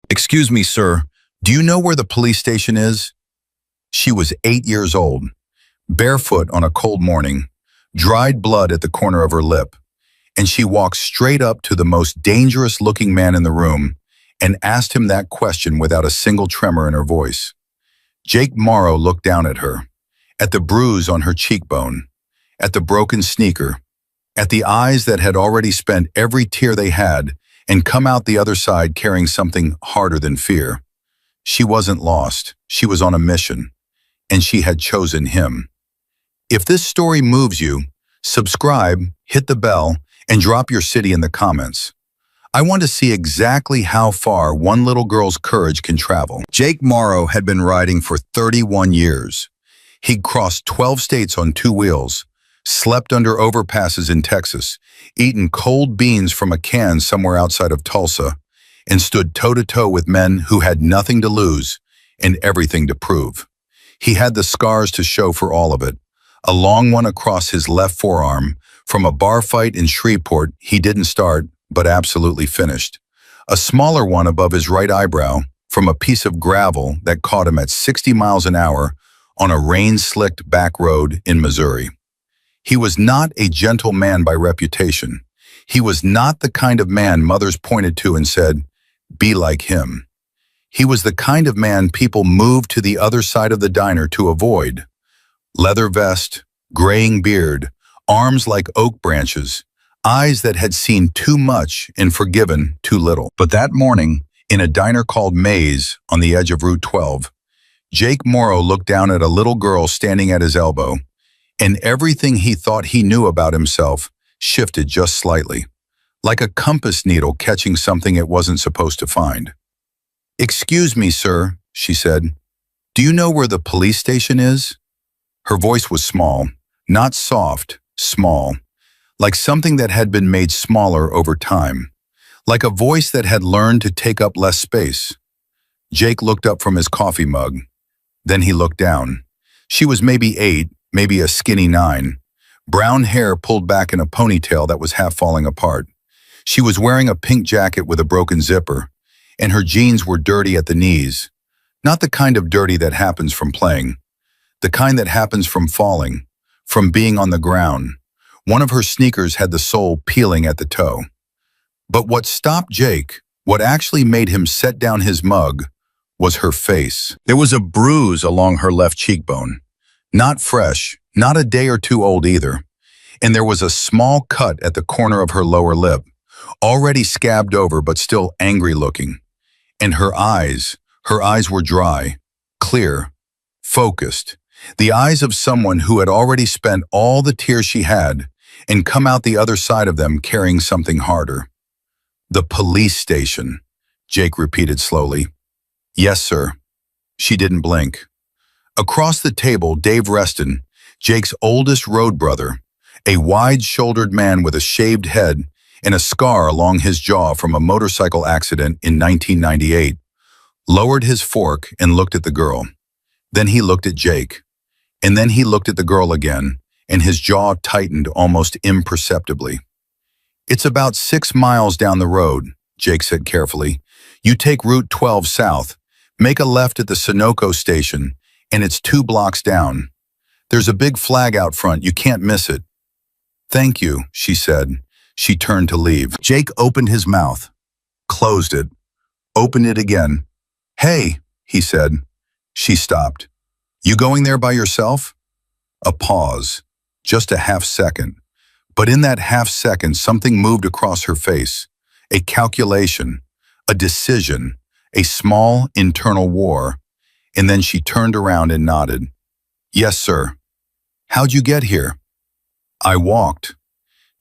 Excuse me, sir. Do you know where the police station is? She was 8 years old, barefoot on a cold morning, dried blood at the corner of her lip, and she walked straight up to the most dangerous-looking man in the room and asked him that question without a single tremor in her voice. Jake Morrow looked down at her, at the bruise on her cheekbone, at the broken sneaker, at the eyes that had already spent every tear they had and come out the other side carrying something harder than fear. She wasn't lost. She was on a mission, and she had chosen him. If this story moves you, subscribe, hit the bell, and drop your city in the comments. I want to see exactly how far one little girl's courage can travel. Jake Morrow had been riding for 31 years. He'd crossed 12 states on 2 wheels, slept under overpasses in Texas, eaten cold beans from a can somewhere outside of Tulsa, and stood toe-to-toe with men who had nothing to lose and everything to prove. He had the scars to show for all of it, a long one across his left forearm from a bar fight in Shreveport he didn't start but absolutely finished, a smaller one above his right eyebrow from a piece of gravel that caught him at 60 miles an hour on a rain-slicked back road in Missouri. He was not a gentle man by reputation. He was not the kind of man mothers pointed to and said, "Be like him." He was the kind of man people moved to the other side of the diner to avoid. Leather vest, graying beard, arms like oak branches, eyes that had seen too much and forgiven too little. But that morning, in a diner called Maze on the edge of Route 12, Jake Morrow looked down at a little girl standing at his elbow, and everything he thought he knew about himself shifted just slightly, like a compass needle catching something it wasn't supposed to find. "Excuse me, sir," she said. "Do you know where the police station is?" Her voice was small, not soft, small, like something that had been made smaller over time, like a voice that had learned to take up less space. Jake looked up from his coffee mug. Then he looked down. She was maybe 8, maybe a skinny 9. Brown hair pulled back in a ponytail that was half falling apart. She was wearing a pink jacket with a broken zipper, and her jeans were dirty at the knees. Not the kind of dirty that happens from playing. The kind that happens from falling, from being on the ground. One of her sneakers had the sole peeling at the toe. But what stopped Jake, what actually made him set down his mug, was her face. There was a bruise along her left cheekbone. Not fresh, not a day or two old either. And there was a small cut at the corner of her lower lip, already scabbed over but still angry looking. And her eyes were dry, clear, focused. The eyes of someone who had already spent all the tears she had and come out the other side of them carrying something harder. "The police station," Jake repeated slowly. "Yes, sir." She didn't blink. Across the table, Dave Reston, Jake's oldest road brother, a wide-shouldered man with a shaved head and a scar along his jaw from a motorcycle accident in 1998, lowered his fork and looked at the girl. Then he looked at Jake. And then he looked at the girl again, and his jaw tightened almost imperceptibly. "It's about 6 miles down the road," Jake said carefully. "You take Route 12 south, make a left at the Sunoco station, and it's 2 blocks down. There's a big flag out front, you can't miss it." "Thank you," she said. She turned to leave. Jake opened his mouth, closed it, opened it again. "Hey," he said. She stopped. "You going there by yourself?" A pause, just a half second. But in that half second, something moved across her face. A calculation, a decision, a small internal war. And then she turned around and nodded. "Yes, sir." "How'd you get here?" "I walked."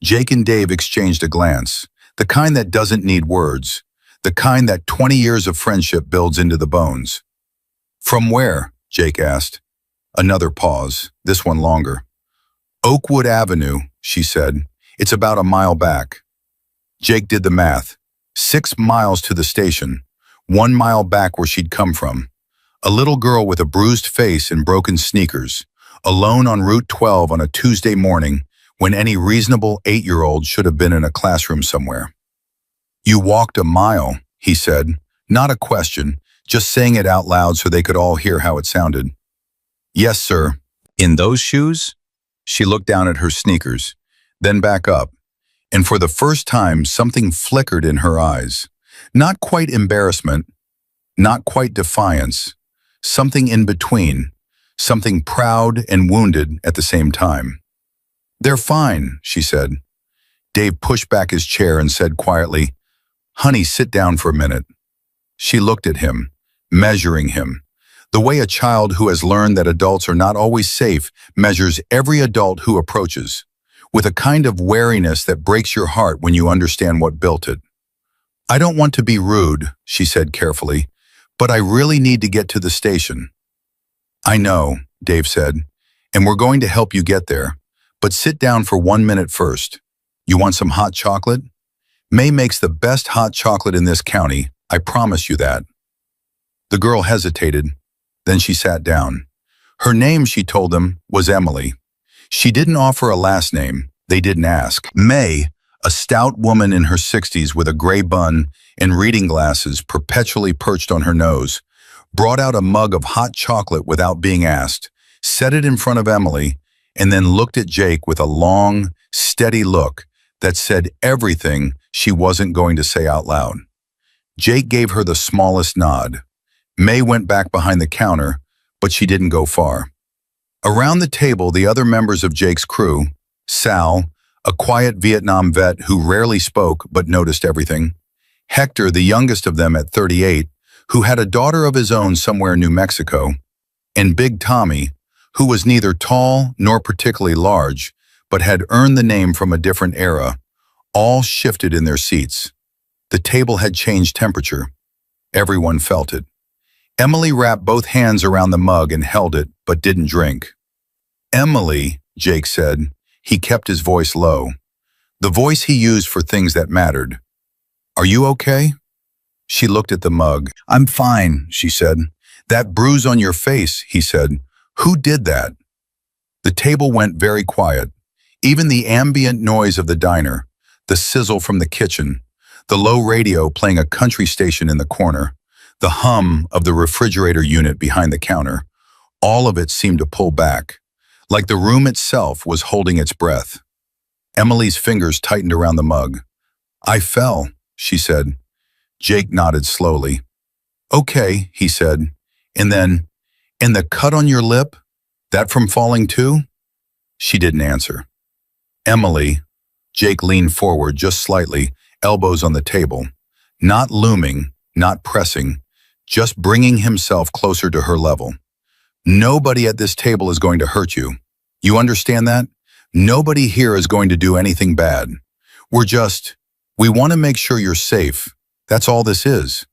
Jake and Dave exchanged a glance, the kind that doesn't need words, the kind that 20 years of friendship builds into the bones. "From where?" Jake asked. Another pause, this one longer. "Oakwood Avenue," she said. "It's about a mile back." Jake did the math. 6 miles to the station, 1 mile back where she'd come from. A little girl with a bruised face and broken sneakers, alone on Route 12 on a Tuesday morning when any reasonable 8-year-old should have been in a classroom somewhere. "You walked a mile," he said, Not a question, just saying it out loud so they could all hear how it sounded. Yes, sir. In those shoes? She looked down at her sneakers, then back up, and for the first time something flickered in her eyes. Not quite embarrassment, not quite defiance, something in between, something proud and wounded at the same time. They're fine, she said. Dave pushed back his chair and said quietly, Honey, sit down for a minute. She looked at him, measuring him, the way a child who has learned that adults are not always safe measures every adult who approaches, with a kind of wariness that breaks your heart when you understand what built it. I don't want to be rude, she said carefully, but I really need to get to the station. I know, Dave said, and we're going to help you get there, but sit down for 1 minute first. You want some hot chocolate? May makes the best hot chocolate in this county, I promise you that. The girl hesitated, then she sat down. Her name, she told them, was Emily. She didn't offer a last name, they didn't ask. May, a stout woman in her 60s with a gray bun and reading glasses perpetually perched on her nose, brought out a mug of hot chocolate without being asked, set it in front of Emily, and then looked at Jake with a long, steady look that said everything she wasn't going to say out loud. Jake gave her the smallest nod. May went back behind the counter, but she didn't go far. Around the table, the other members of Jake's crew, Sal, a quiet Vietnam vet who rarely spoke but noticed everything, Hector, the youngest of them at 38, who had a daughter of his own somewhere in New Mexico, and Big Tommy, who was neither tall nor particularly large, but had earned the name from a different era, all shifted in their seats. The table had changed temperature. Everyone felt it. Emily wrapped both hands around the mug and held it, but didn't drink. Emily, Jake said. He kept his voice low, the voice he used for things that mattered. Are you okay? She looked at the mug. I'm fine, she said. That bruise on your face, he said. Who did that? The table went very quiet. Even the ambient noise of the diner, the sizzle from the kitchen, the low radio playing a country station in the corner, the hum of the refrigerator unit behind the counter, all of it seemed to pull back, like the room itself was holding its breath. Emily's fingers tightened around the mug. I fell, she said. Jake nodded slowly. Okay, he said. And then, and the cut on your lip? That from falling too? She didn't answer. Emily, Jake leaned forward just slightly, elbows on the table, not looming, not pressing, just bringing himself closer to her level. Nobody at this table is going to hurt you. You understand that? Nobody here is going to do anything bad. We want to make sure you're safe. That's all this is.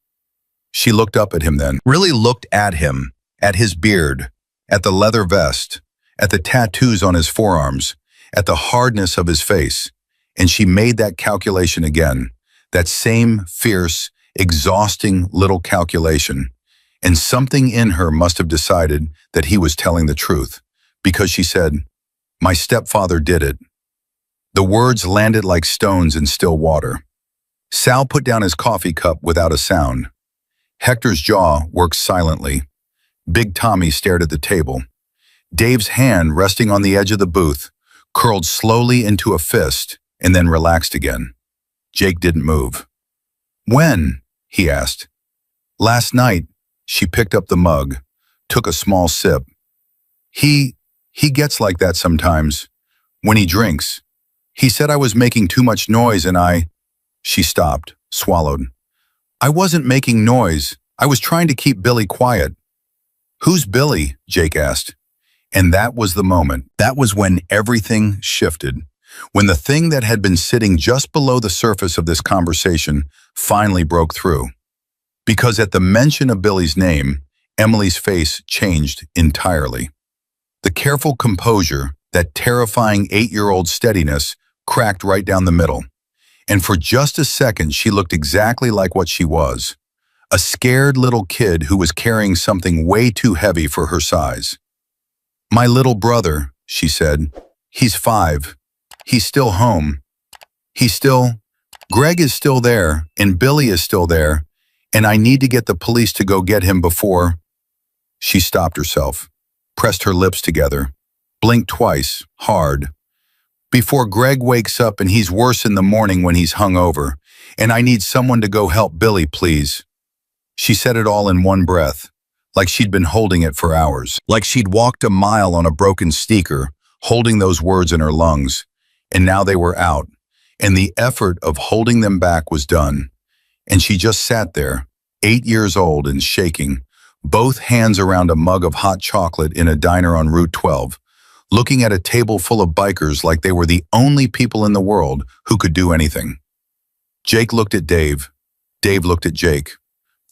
She looked up at him then, really looked at him, at his beard, at the leather vest, at the tattoos on his forearms, at the hardness of his face, and she made that calculation again, that same fierce, exhausting little calculation, and something in her must have decided that he was telling the truth, because she said, my stepfather did it. The words landed like stones in still water. Sal put down his coffee cup without a sound. Hector's jaw worked silently. Big Tommy stared at the table. Dave's hand, resting on the edge of the booth, curled slowly into a fist and then relaxed again. Jake didn't move. When? He asked. Last night. She picked up the mug, took a small sip. He gets like that sometimes, when he drinks. He said I was making too much noise and She stopped, swallowed. I wasn't making noise. I was trying to keep Billy quiet. Who's Billy? Jake asked. And that was the moment. That was when everything shifted. When the thing that had been sitting just below the surface of this conversation finally broke through. Because at the mention of Billy's name, Emily's face changed entirely. The careful composure, that terrifying 8-year-old steadiness, cracked right down the middle. And for just a second, she looked exactly like what she was. A scared little kid who was carrying something way too heavy for her size. My little brother, she said. He's 5. He's still home. Greg is still there, and Billy is still there, and I need to get the police to go get him before. She stopped herself, pressed her lips together, blinked twice, hard. Before Greg wakes up and he's worse in the morning when he's hungover, and I need someone to go help Billy, please. She said it all in one breath, like she'd been holding it for hours, like she'd walked a mile on a broken sneaker, holding those words in her lungs, and now they were out, and the effort of holding them back was done. And she just sat there, 8 years old and shaking, both hands around a mug of hot chocolate in a diner on Route 12, looking at a table full of bikers like they were the only people in the world who could do anything. Jake looked at Dave. Dave looked at Jake.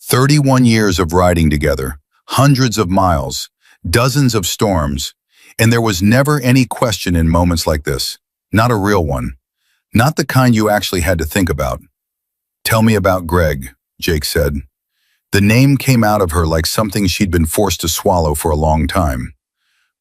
31 years of riding together, hundreds of miles, dozens of storms, and there was never any question in moments like this. Not a real one. Not the kind you actually had to think about. Tell me about Greg, Jake said. The name came out of her like something she'd been forced to swallow for a long time.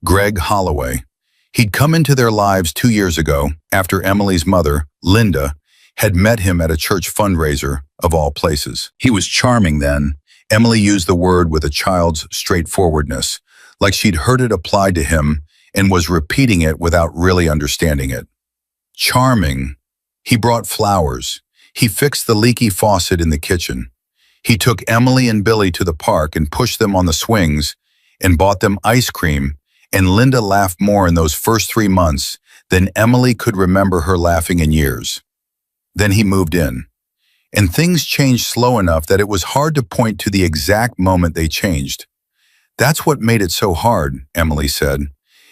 Greg Holloway. He'd come into their lives 2 years ago after Emily's mother, Linda, had met him at a church fundraiser, of all places. He was charming then. Emily used the word with a child's straightforwardness, like she'd heard it applied to him and was repeating it without really understanding it. Charming. He brought flowers. He fixed the leaky faucet in the kitchen. He took Emily and Billy to the park and pushed them on the swings and bought them ice cream, and Linda laughed more in those first 3 months than Emily could remember her laughing in years. Then he moved in, and things changed slow enough that it was hard to point to the exact moment they changed. That's what made it so hard, Emily said.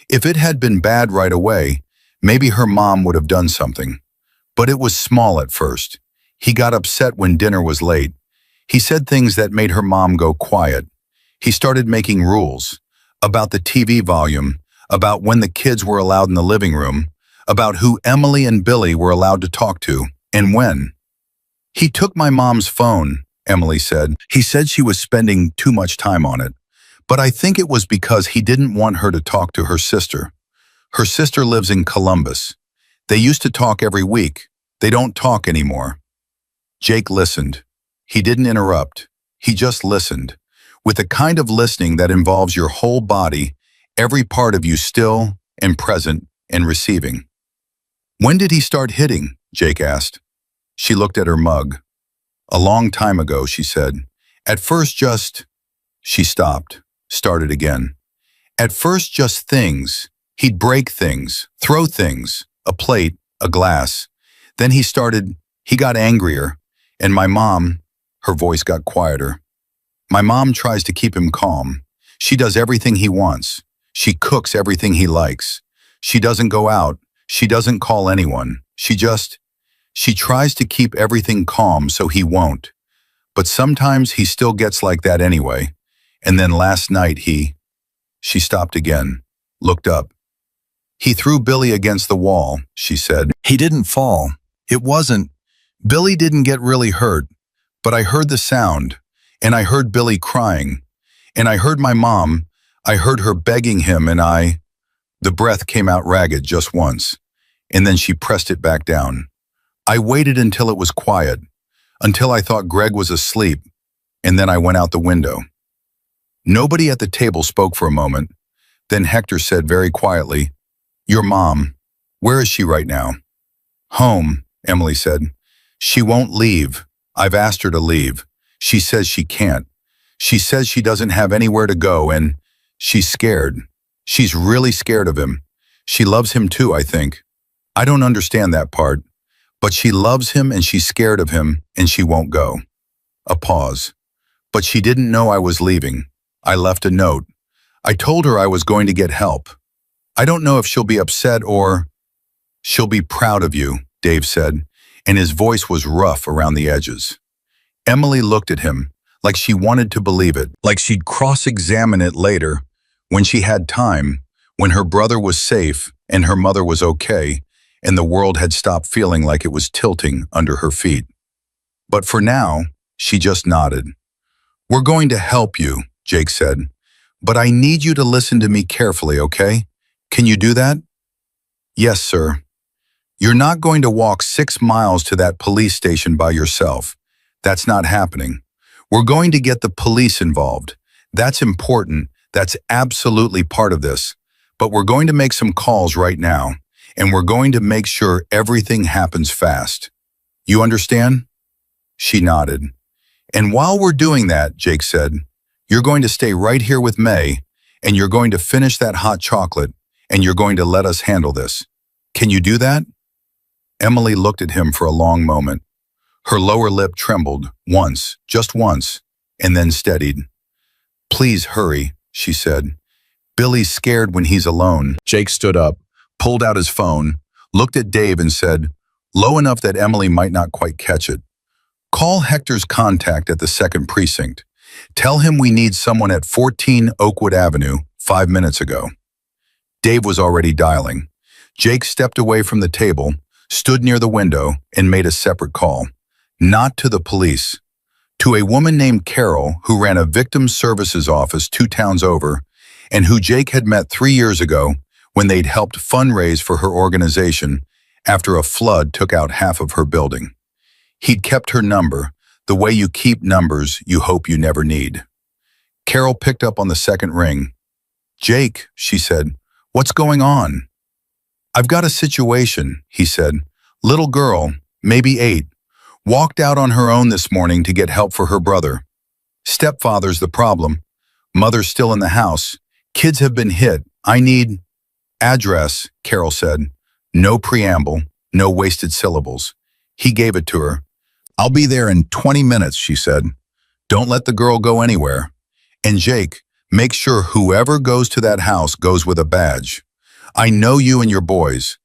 If it had been bad right away, maybe her mom would have done something. But it was small at first. He got upset when dinner was late. He said things that made her mom go quiet. He started making rules about the TV volume, about when the kids were allowed in the living room, about who Emily and Billy were allowed to talk to, and when. He took my mom's phone, Emily said. He said she was spending too much time on it. But I think it was because he didn't want her to talk to her sister. Her sister lives in Columbus. They used to talk every week. They don't talk anymore. Jake listened. He didn't interrupt. He just listened, with the kind of listening that involves your whole body, every part of you still and present and receiving. When did he start hitting? Jake asked. She looked at her mug. A long time ago, she said. At first just... She stopped, started again. At first just things. He'd break things, throw things, a plate, a glass. Then he got angrier, and my mom, her voice got quieter. My mom tries to keep him calm. She does everything he wants. She cooks everything he likes. She doesn't go out. She doesn't call anyone. She tries to keep everything calm so he won't. But sometimes he still gets like that anyway. And then last night She stopped again, looked up. He threw Billy against the wall, she said. He didn't fall. It wasn't. Billy didn't get really hurt. But I heard the sound, and I heard Billy crying, and I heard my mom. I heard her begging him, and the breath came out ragged just once, and then she pressed it back down. I waited until it was quiet, until I thought Greg was asleep, and then I went out the window. Nobody at the table spoke for a moment. Then Hector said very quietly, "Your mom, where is she right now?" "Home," Emily said. "She won't leave. I've asked her to leave. She says she can't. She says she doesn't have anywhere to go, and she's scared. She's really scared of him. She loves him too, I think. I don't understand that part. But she loves him and she's scared of him, and she won't go." A pause. "But she didn't know I was leaving. I left a note. I told her I was going to get help. I don't know if she'll be upset or..." "She'll be proud of you," Dave said, and his voice was rough around the edges. Emily looked at him, like she wanted to believe it, like she'd cross-examine it later, when she had time, when her brother was safe and her mother was okay, and the world had stopped feeling like it was tilting under her feet. But for now, she just nodded. "We're going to help you," Jake said, "but I need you to listen to me carefully, okay? Can you do that?" "Yes, sir." "You're not going to walk 6 miles to that police station by yourself. That's not happening. We're going to get the police involved. That's important. That's absolutely part of this. But we're going to make some calls right now, and we're going to make sure everything happens fast. You understand?" She nodded. "And while we're doing that," Jake said, "you're going to stay right here with May, and you're going to finish that hot chocolate, and you're going to let us handle this. Can you do that?" Emily looked at him for a long moment. Her lower lip trembled, once, just once, and then steadied. "Please hurry," she said. "Billy's scared when he's alone." Jake stood up, pulled out his phone, looked at Dave and said, low enough that Emily might not quite catch it, "Call Hector's contact at the 2nd Precinct. Tell him we need someone at 14 Oakwood Avenue 5 minutes ago." Dave was already dialing. Jake stepped away from the table, stood near the window, and made a separate call. Not to the police. To a woman named Carol who ran a victim services office 2 towns over, and who Jake had met 3 years ago when they'd helped fundraise for her organization after a flood took out half of her building. He'd kept her number, the way you keep numbers you hope you never need. Carol picked up on the second ring. "Jake," she said, "what's going on?" "I've got a situation," he said. "Little girl, maybe 8, walked out on her own this morning to get help for her brother. Stepfather's the problem. Mother's still in the house. Kids have been hit. I need—" "Address," Carol said. No preamble, no wasted syllables. He gave it to her. "I'll be there in 20 minutes, she said. "Don't let the girl go anywhere. And Jake, make sure whoever goes to that house goes with a badge. I know you and your boys.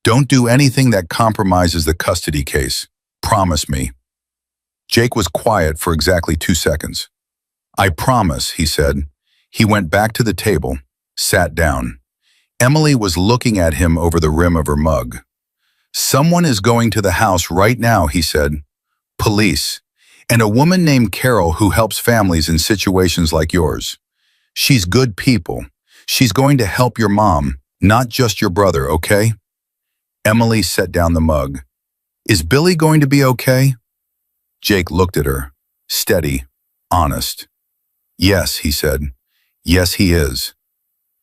Don't do anything that compromises the custody case. Promise me." Jake was quiet for exactly 2 seconds. "I promise," he said. He went back to the table, sat down. Emily was looking at him over the rim of her mug. "Someone is going to the house right now," he said. "Police. And a woman named Carol who helps families in situations like yours. She's good people. She's going to help your mom, not just your brother, okay?" Emily set down the mug. "Is Billy going to be okay?" Jake looked at her, steady, honest. "Yes," he said. "Yes, he is."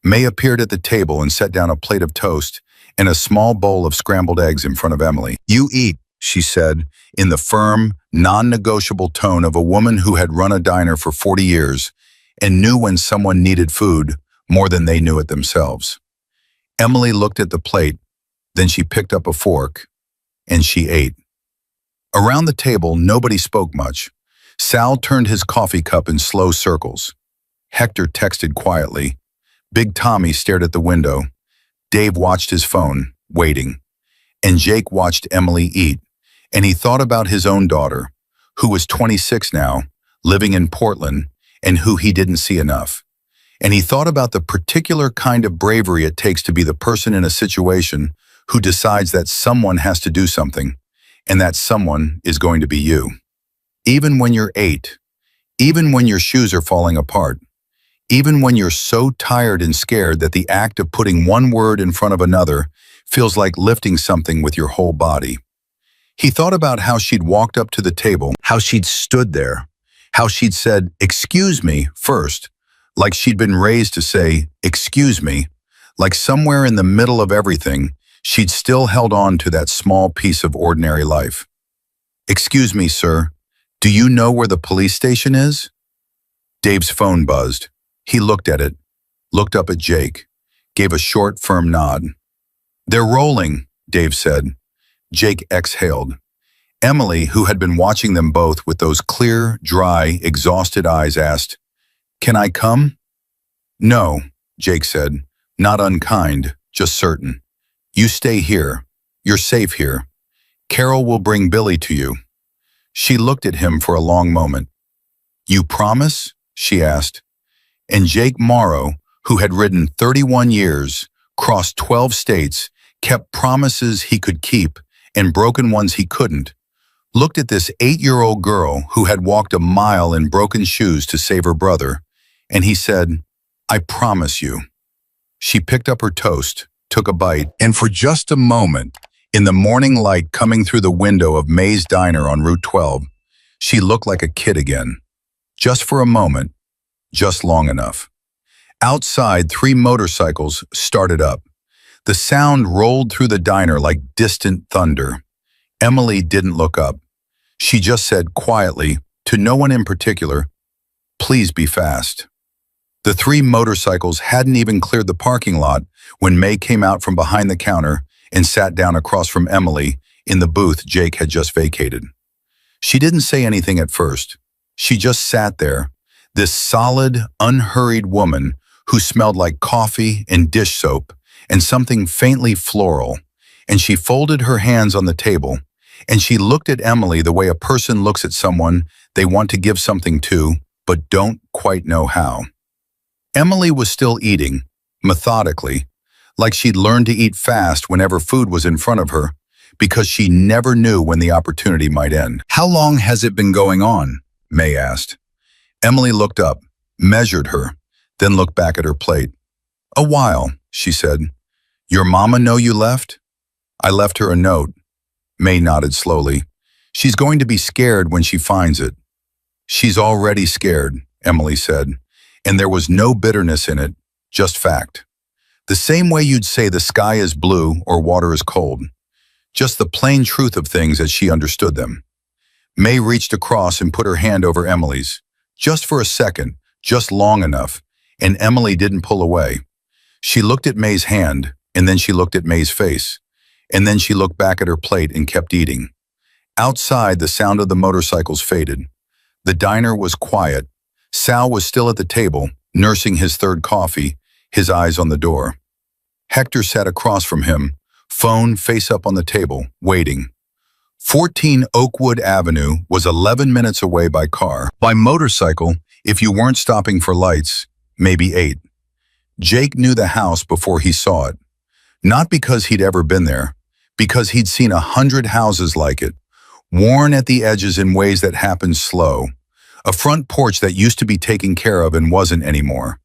May appeared at the table and set down a plate of toast and a small bowl of scrambled eggs in front of Emily. "You eat," she said, in the firm, non-negotiable tone of a woman who had run a diner for 40 years and knew when someone needed food more than they knew it themselves. Emily looked at the plate, then she picked up a fork, and she ate. Around the table, nobody spoke much. Sal turned his coffee cup in slow circles. Hector texted quietly. Big Tommy stared at the window. Dave watched his phone, waiting. And Jake watched Emily eat, and he thought about his own daughter, who was 26 now, living in Portland, and who he didn't see enough. And he thought about the particular kind of bravery it takes to be the person in a situation who decides that someone has to do something, and that someone is going to be you. Even when you're 8, even when your shoes are falling apart, even when you're so tired and scared that the act of putting one word in front of another feels like lifting something with your whole body. He thought about how she'd walked up to the table, how she'd stood there, how she'd said, "Excuse me," first, like she'd been raised to say, "Excuse me," like somewhere in the middle of everything, she'd still held on to that small piece of ordinary life. "Excuse me, sir, do you know where the police station is?" Dave's phone buzzed. He looked at it, looked up at Jake, gave a short, firm nod. "They're rolling," Dave said. Jake exhaled. Emily, who had been watching them both with those clear, dry, exhausted eyes, asked, "Can I come?" "No," Jake said, not unkind, just certain. "You stay here. You're safe here. Carol will bring Billy to you." She looked at him for a long moment. "You promise?" she asked. And Jake Morrow, who had ridden 31 years, crossed 12 states, kept promises he could keep and broken ones he couldn't, looked at this 8-year-old girl who had walked a mile in broken shoes to save her brother, and he said, "I promise you." She picked up her toast, took a bite, and for just a moment, in the morning light coming through the window of May's Diner on Route 12, she looked like a kid again. Just for a moment, just long enough. Outside, 3 motorcycles started up. The sound rolled through the diner like distant thunder. Emily didn't look up. She just said quietly, to no one in particular, "Please be fast." The 3 motorcycles hadn't even cleared the parking lot when May came out from behind the counter and sat down across from Emily in the booth Jake had just vacated. She didn't say anything at first. She just sat there, this solid, unhurried woman who smelled like coffee and dish soap and something faintly floral, and she folded her hands on the table, and she looked at Emily the way a person looks at someone they want to give something to, but don't quite know how. Emily was still eating, methodically, like she'd learned to eat fast whenever food was in front of her, because she never knew when the opportunity might end. "How long has it been going on?" May asked. Emily looked up, measured her, then looked back at her plate. "A while," she said. "Your mama know you left?" "I left her a note." May nodded slowly. "She's going to be scared when she finds it." "She's already scared," Emily said, and there was no bitterness in it, just fact. The same way you'd say the sky is blue or water is cold. Just the plain truth of things as she understood them. May reached across and put her hand over Emily's, just for a second, just long enough, and Emily didn't pull away. She looked at May's hand, and then she looked at May's face, and then she looked back at her plate and kept eating. Outside, the sound of the motorcycles faded. The diner was quiet. Sal was still at the table, nursing his 3rd coffee, his eyes on the door. Hector sat across from him, phone face up on the table, waiting. 14 Oakwood Avenue was 11 minutes away by car. By motorcycle, if you weren't stopping for lights, maybe 8. Jake knew the house before he saw it. Not because he'd ever been there, because he'd seen 100 houses like it, worn at the edges in ways that happened slow. A front porch that used to be taken care of and wasn't anymore.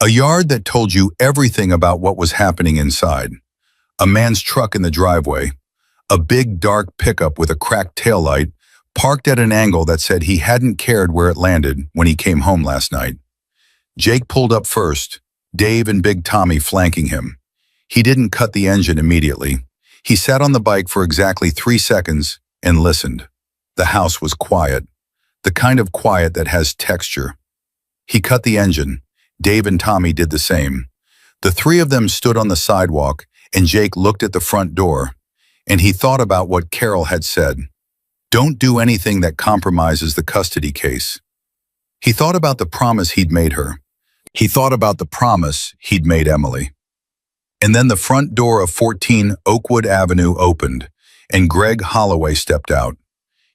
A yard that told you everything about what was happening inside. A man's truck in the driveway. A big dark pickup with a cracked taillight parked at an angle that said he hadn't cared where it landed when he came home last night. Jake pulled up first, Dave and Big Tommy flanking him. He didn't cut the engine immediately. He sat on the bike for exactly 3 seconds and listened. The house was quiet, the kind of quiet that has texture. He cut the engine. Dave and Tommy did the same. The 3 of them stood on the sidewalk, and Jake looked at the front door, and he thought about what Carol had said. Don't do anything that compromises the custody case. He thought about the promise he'd made her. He thought about the promise he'd made Emily. And then the front door of 14 Oakwood Avenue opened, and Greg Holloway stepped out.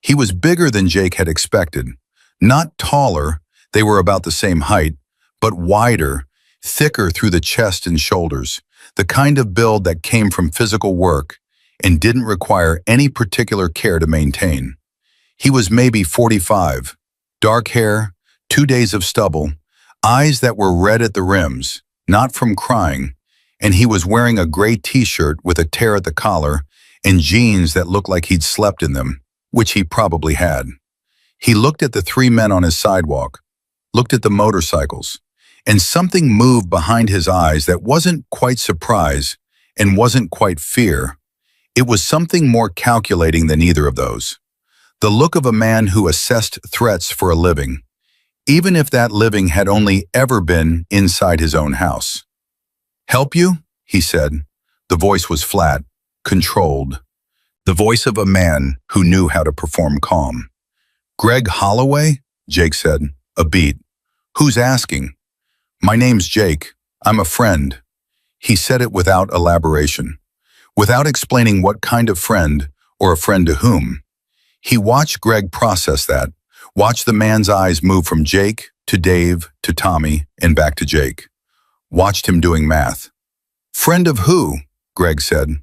He was bigger than Jake had expected. Not taller, they were about the same height, but wider, thicker through the chest and shoulders, the kind of build that came from physical work and didn't require any particular care to maintain. He was maybe 45, dark hair, 2 days of stubble, eyes that were red at the rims, not from crying, and he was wearing a gray t-shirt with a tear at the collar and jeans that looked like he'd slept in them, which he probably had. He looked at the 3 men on his sidewalk, looked at the motorcycles, and something moved behind his eyes that wasn't quite surprise and wasn't quite fear. It was something more calculating than either of those. The look of a man who assessed threats for a living, even if that living had only ever been inside his own house. "Help you?" he said. The voice was flat, controlled. The voice of a man who knew how to perform calm. "Greg Holloway?" Jake said, a beat. "Who's asking?" "My name's Jake. I'm a friend." He said it without elaboration, without explaining what kind of friend or a friend to whom. He watched Greg process that, watched the man's eyes move from Jake to Dave to Tommy and back to Jake. Watched him doing math. "Friend of who?" Greg said.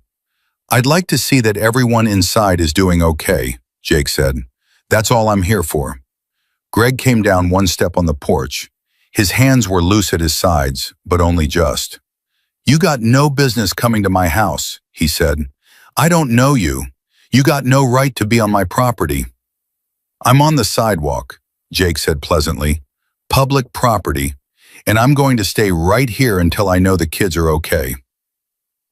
"I'd like to see that everyone inside is doing okay," Jake said. "That's all I'm here for." Greg came down 1 step on the porch. His hands were loose at his sides, but only just. "You got no business coming to my house," he said. "I don't know you. You got no right to be on my property." "I'm on the sidewalk. Jake said pleasantly. Public property. And I'm going to stay right here until I know the kids are okay.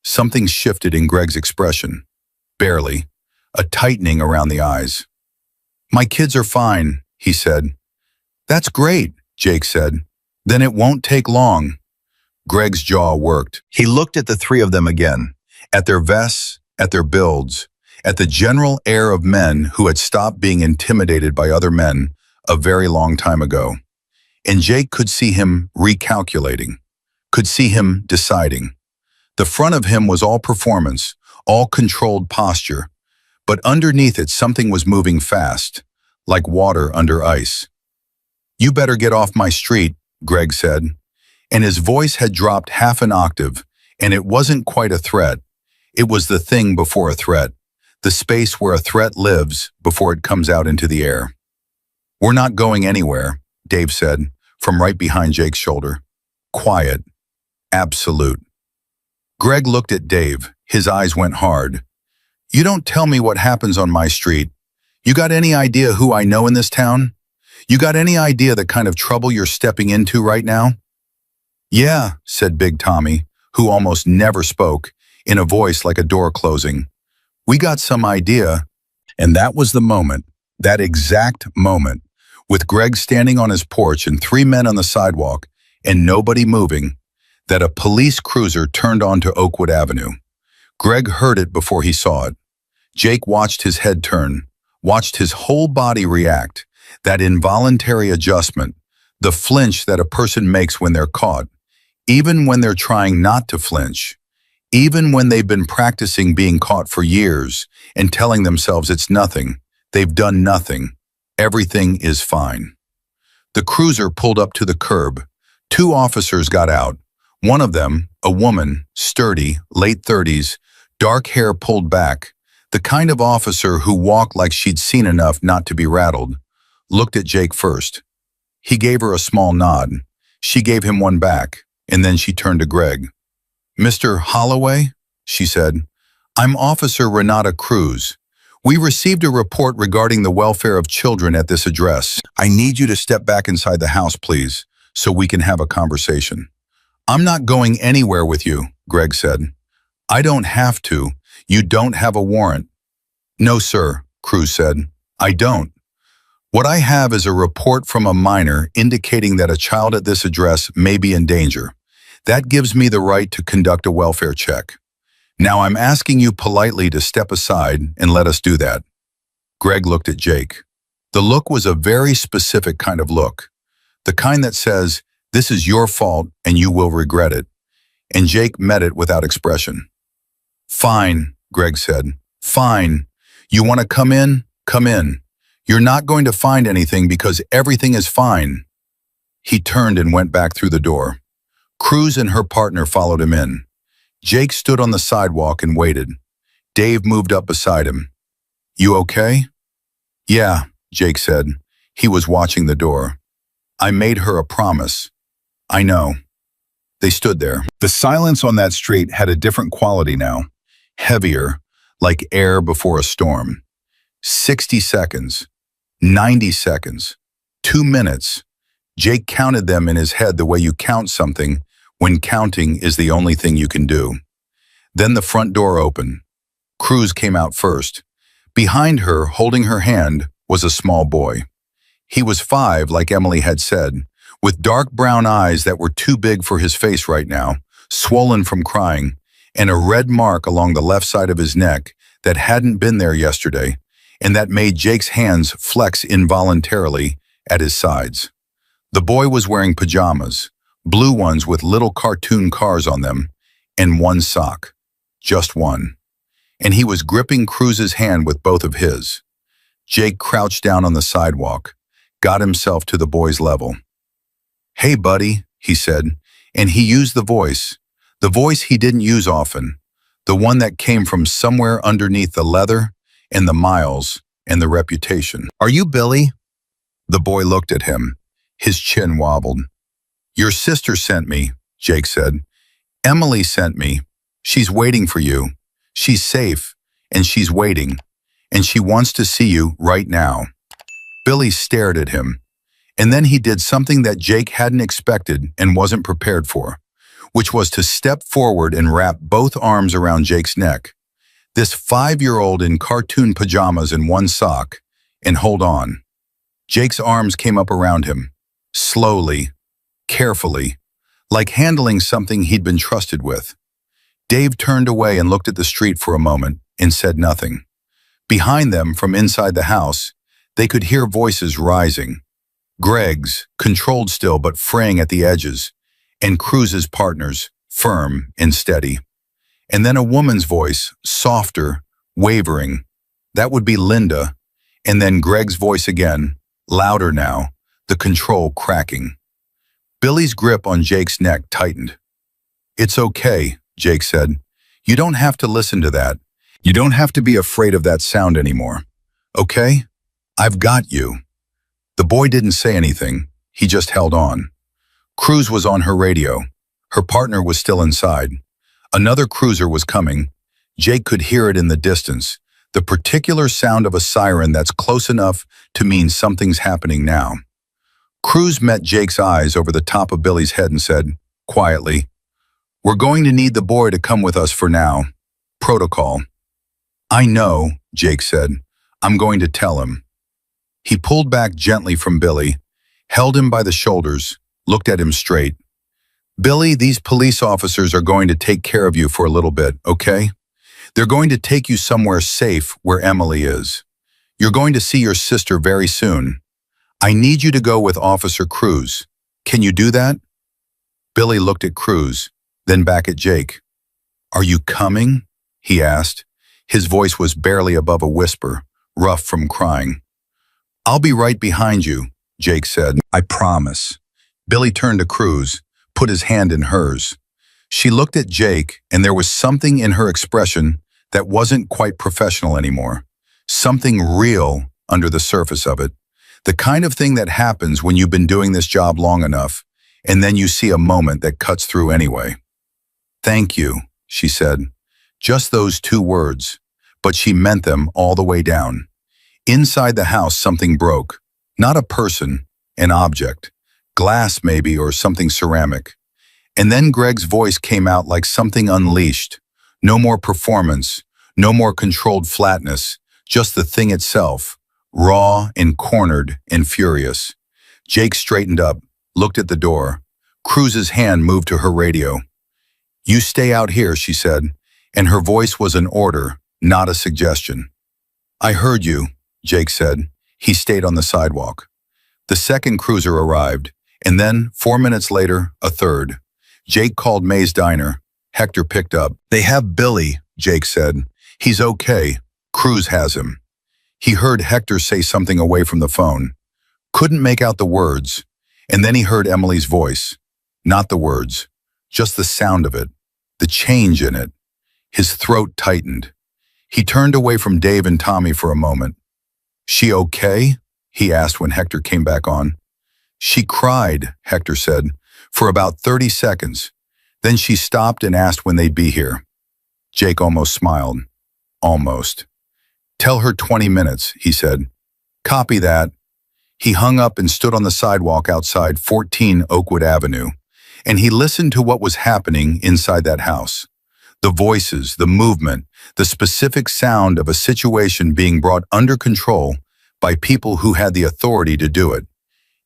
Something shifted in Greg's expression. Barely. A tightening around the eyes. My kids are fine, he said. That's great, Jake said. Then it won't take long. Greg's jaw worked. He looked at the three of them again, at their vests, at their builds, at the general air of men who had stopped being intimidated by other men a very long time ago. And Jake could see him recalculating, could see him deciding. The front of him was all performance, all controlled posture, but underneath it something was moving fast, like water under ice. You better get off my street, Greg said, and his voice had dropped half an octave, and it wasn't quite a threat. It was the thing before a threat, the space where a threat lives before it comes out into the air. We're not going anywhere, Dave said, from right behind Jake's shoulder. Quiet. Absolute. Greg looked at Dave. His eyes went hard. You don't tell me what happens on my street. You got any idea who I know in this town? You got any idea the kind of trouble you're stepping into right now? Yeah, said Big Tommy, who almost never spoke, in a voice like a door closing. We got some idea. And that was the moment, that exact moment, with Greg standing on his porch and three men on the sidewalk and nobody moving, that a police cruiser turned onto Oakwood Avenue. Greg heard it before he saw it. Jake watched his head turn, watched his whole body react, that involuntary adjustment, the flinch that a person makes when they're caught, even when they're trying not to flinch, even when they've been practicing being caught for years and telling themselves it's nothing, they've done nothing, everything is fine. The cruiser pulled up to the curb. Two officers got out. One of them, a woman, sturdy, late 30s, dark hair pulled back, the kind of officer who walked like she'd seen enough not to be rattled, looked at Jake first. He gave her a small nod. She gave him one back, and then she turned to Greg. Mr. Holloway, she said, I'm Officer Renata Cruz. We received a report regarding the welfare of children at this address. I need you to step back inside the house, please, so we can have a conversation. I'm not going anywhere with you, Greg said. I don't have to. You don't have a warrant. No, sir, Cruz said. I don't. What I have is a report from a minor indicating that a child at this address may be in danger. That gives me the right to conduct a welfare check. Now I'm asking you politely to step aside and let us do that. Greg looked at Jake. The look was a very specific kind of look. The kind that says, this is your fault and you will regret it. And Jake met it without expression. Fine, Greg said. Fine. You want to come in? Come in. You're not going to find anything because everything is fine. He turned and went back through the door. Cruz and her partner followed him in. Jake stood on the sidewalk and waited. Dave moved up beside him. You okay? Yeah, Jake said. He was watching the door. I made her a promise. I know. They stood there. The silence on that street had a different quality now. Heavier, like air before a storm. 60 seconds. 90 seconds. 2 minutes. Jake counted them in his head the way you count something when counting is the only thing you can do. Then the front door opened. Cruz came out first. Behind her, holding her hand, was a small boy. He was 5, like Emily had said, with dark brown eyes that were too big for his face right now, swollen from crying, and a red mark along the left side of his neck that hadn't been there yesterday, and that made Jake's hands flex involuntarily at his sides. The boy was wearing pajamas, blue ones with little cartoon cars on them, and one sock. Just one. And he was gripping Cruz's hand with both of his. Jake crouched down on the sidewalk, got himself to the boy's level. Hey, buddy, he said, and he used the voice he didn't use often, the one that came from somewhere underneath the leather and the miles and the reputation. Are you Billy? The boy looked at him. His chin wobbled. Your sister sent me, Jake said. Emily sent me. She's waiting for you. She's safe, and she's waiting, and she wants to see you right now. Billy stared at him. And then he did something that Jake hadn't expected and wasn't prepared for, which was to step forward and wrap both arms around Jake's neck. This 5-year-old in cartoon pajamas and one sock, and hold on. Jake's arms came up around him, slowly, carefully, like handling something he'd been trusted with. Dave turned away and looked at the street for a moment and said nothing. Behind them, from inside the house, they could hear voices rising. Greg's, controlled still but fraying at the edges, and Cruz's partner's, firm and steady. And then a woman's voice, softer, wavering. That would be Linda. And then Greg's voice again, louder now, the control cracking. Billy's grip on Jake's neck tightened. "It's okay," Jake said. "You don't have to listen to that. You don't have to be afraid of that sound anymore. Okay? I've got you." The boy didn't say anything. He just held on. Cruz was on her radio. Her partner was still inside. Another cruiser was coming. Jake could hear it in the distance, the particular sound of a siren that's close enough to mean something's happening now. Cruz met Jake's eyes over the top of Billy's head and said, quietly, "We're going to need the boy to come with us for now. Protocol." "I know," Jake said. "I'm going to tell him." He pulled back gently from Billy, held him by the shoulders, looked at him straight. "Billy, these police officers are going to take care of you for a little bit, okay? They're going to take you somewhere safe where Emily is. You're going to see your sister very soon. I need you to go with Officer Cruz. Can you do that?" Billy looked at Cruz, then back at Jake. "Are you coming?" he asked. His voice was barely above a whisper, rough from crying. "I'll be right behind you," Jake said. "I promise." Billy turned to Cruz, put his hand in hers. She looked at Jake, and there was something in her expression that wasn't quite professional anymore. Something real under the surface of it. The kind of thing that happens when you've been doing this job long enough, and then you see a moment that cuts through anyway. "Thank you," she said. Just those 2 words, but she meant them all the way down. Inside the house, something broke. Not a person, an object. Glass maybe, or something ceramic. And then Greg's voice came out like something unleashed. No more performance, no more controlled flatness, just the thing itself, raw and cornered and furious. Jake straightened up, looked at the door. Cruz's hand moved to her radio. "You stay out here," she said, and her voice was an order, not a suggestion. "I heard you," Jake said. He stayed on the sidewalk. The second cruiser arrived, and then, 4 minutes later, a third. Jake called May's Diner. Hector picked up. "They have Billy," Jake said. "He's okay. Cruz has him." He heard Hector say something away from the phone. Couldn't make out the words. And then he heard Emily's voice. Not the words, just the sound of it, the change in it. His throat tightened. He turned away from Dave and Tommy for a moment. "She okay?" he asked when Hector came back on. "She cried," Hector said, "for about 30 seconds. Then she stopped and asked when they'd be here." Jake almost smiled. Almost. "Tell her 20 minutes, he said. "Copy that." He hung up and stood on the sidewalk outside 14 Oakwood Avenue, and he listened to what was happening inside that house. The voices, the movement, the specific sound of a situation being brought under control by people who had the authority to do it.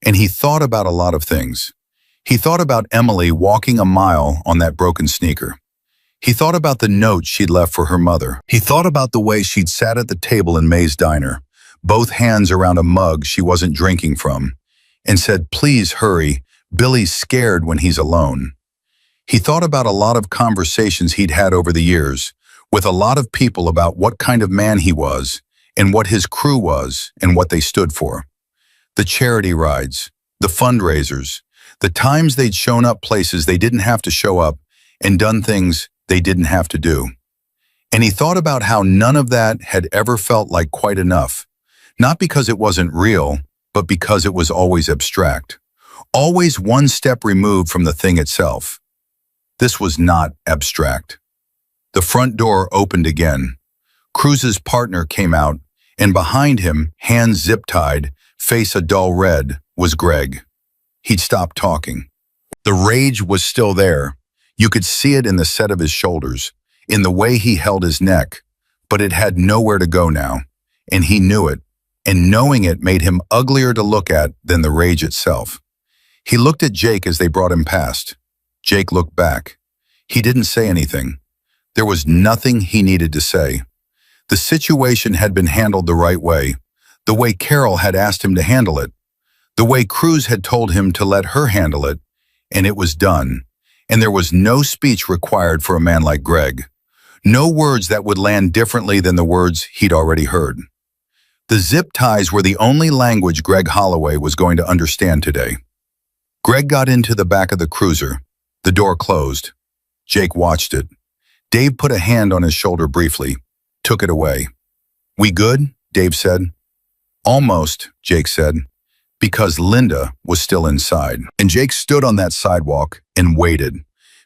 And he thought about a lot of things. He thought about Emily walking a mile on that broken sneaker. He thought about the note she'd left for her mother. He thought about the way she'd sat at the table in May's Diner, both hands around a mug she wasn't drinking from, and said, "Please hurry, Billy's scared when he's alone." He thought about a lot of conversations he'd had over the years with a lot of people about what kind of man he was and what his crew was and what they stood for. The charity rides, the fundraisers, the times they'd shown up places they didn't have to show up and done things they didn't have to do. And he thought about how none of that had ever felt like quite enough, not because it wasn't real, but because it was always abstract, always one step removed from the thing itself. This was not abstract. The front door opened again. Cruz's partner came out, and behind him, hands zip-tied, face a dull red, was Greg. He'd stopped talking. The rage was still there. You could see it in the set of his shoulders, in the way he held his neck, but it had nowhere to go now, and he knew it, and knowing it made him uglier to look at than the rage itself. He looked at Jake as they brought him past. Jake looked back. He didn't say anything. There was nothing he needed to say. The situation had been handled the right way, the way Carol had asked him to handle it, the way Cruz had told him to let her handle it, and it was done. And there was no speech required for a man like Greg. No words that would land differently than the words he'd already heard. The zip ties were the only language Greg Holloway was going to understand today. Greg got into the back of the cruiser. The door closed. Jake watched it. Dave put a hand on his shoulder briefly, took it away. "We good?" Dave said. "Almost," Jake said, because Linda was still inside. And Jake stood on that sidewalk and waited,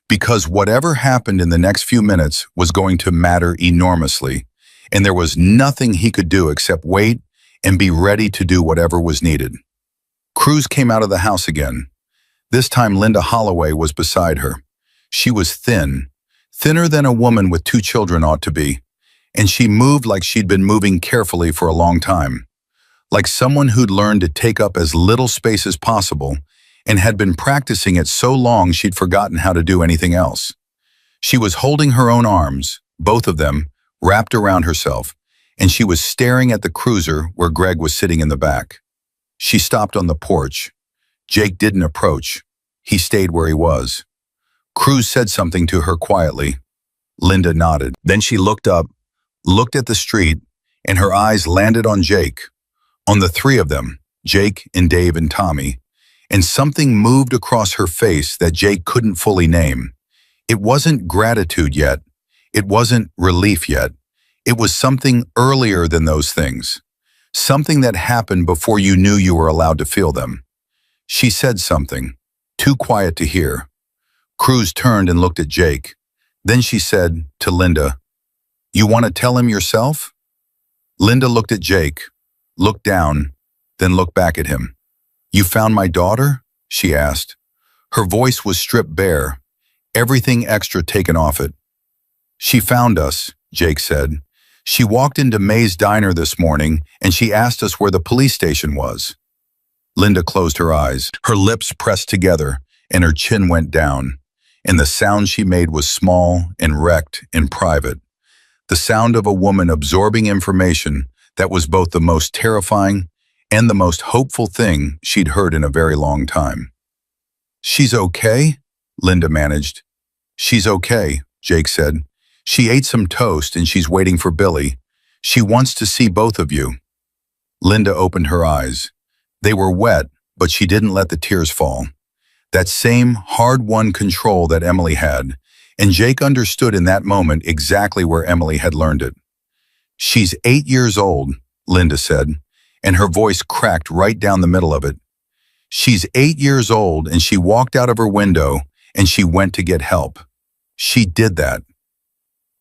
because whatever happened in the next few minutes was going to matter enormously, and there was nothing he could do except wait and be ready to do whatever was needed. Cruz came out of the house again. This time Linda Holloway was beside her. She was thin, thinner than a woman with 2 children ought to be, and she moved like she'd been moving carefully for a long time, like someone who'd learned to take up as little space as possible and had been practicing it so long she'd forgotten how to do anything else. She was holding her own arms, both of them, wrapped around herself, and she was staring at the cruiser where Greg was sitting in the back. She stopped on the porch. Jake didn't approach. He stayed where he was. Cruz said something to her quietly. Linda nodded. Then she looked up, looked at the street, and her eyes landed on Jake, on the 3 of them, Jake and Dave and Tommy, and something moved across her face that Jake couldn't fully name. It wasn't gratitude yet. It wasn't relief yet. It was something earlier than those things, something that happened before you knew you were allowed to feel them. She said something, too quiet to hear. Cruz turned and looked at Jake. Then she said to Linda, "You want to tell him yourself?" Linda looked at Jake, looked down, then looked back at him. "You found my daughter?" she asked. Her voice was stripped bare, everything extra taken off it. "She found us," Jake said. "She walked into May's diner this morning and she asked us where the police station was." Linda closed her eyes. Her lips pressed together and her chin went down, and the sound she made was small and wrecked and private. The sound of a woman absorbing information that was both the most terrifying and the most hopeful thing she'd heard in a very long time. "She's okay?" Linda managed. "She's okay," Jake said. "She ate some toast and she's waiting for Billy. She wants to see both of you." Linda opened her eyes. They were wet, but she didn't let the tears fall. That same hard-won control that Emily had, and Jake understood in that moment exactly where Emily had learned it. "She's 8 years old," Linda said, and her voice cracked right down the middle of it. "She's 8 years old and she walked out of her window and she went to get help. She did that."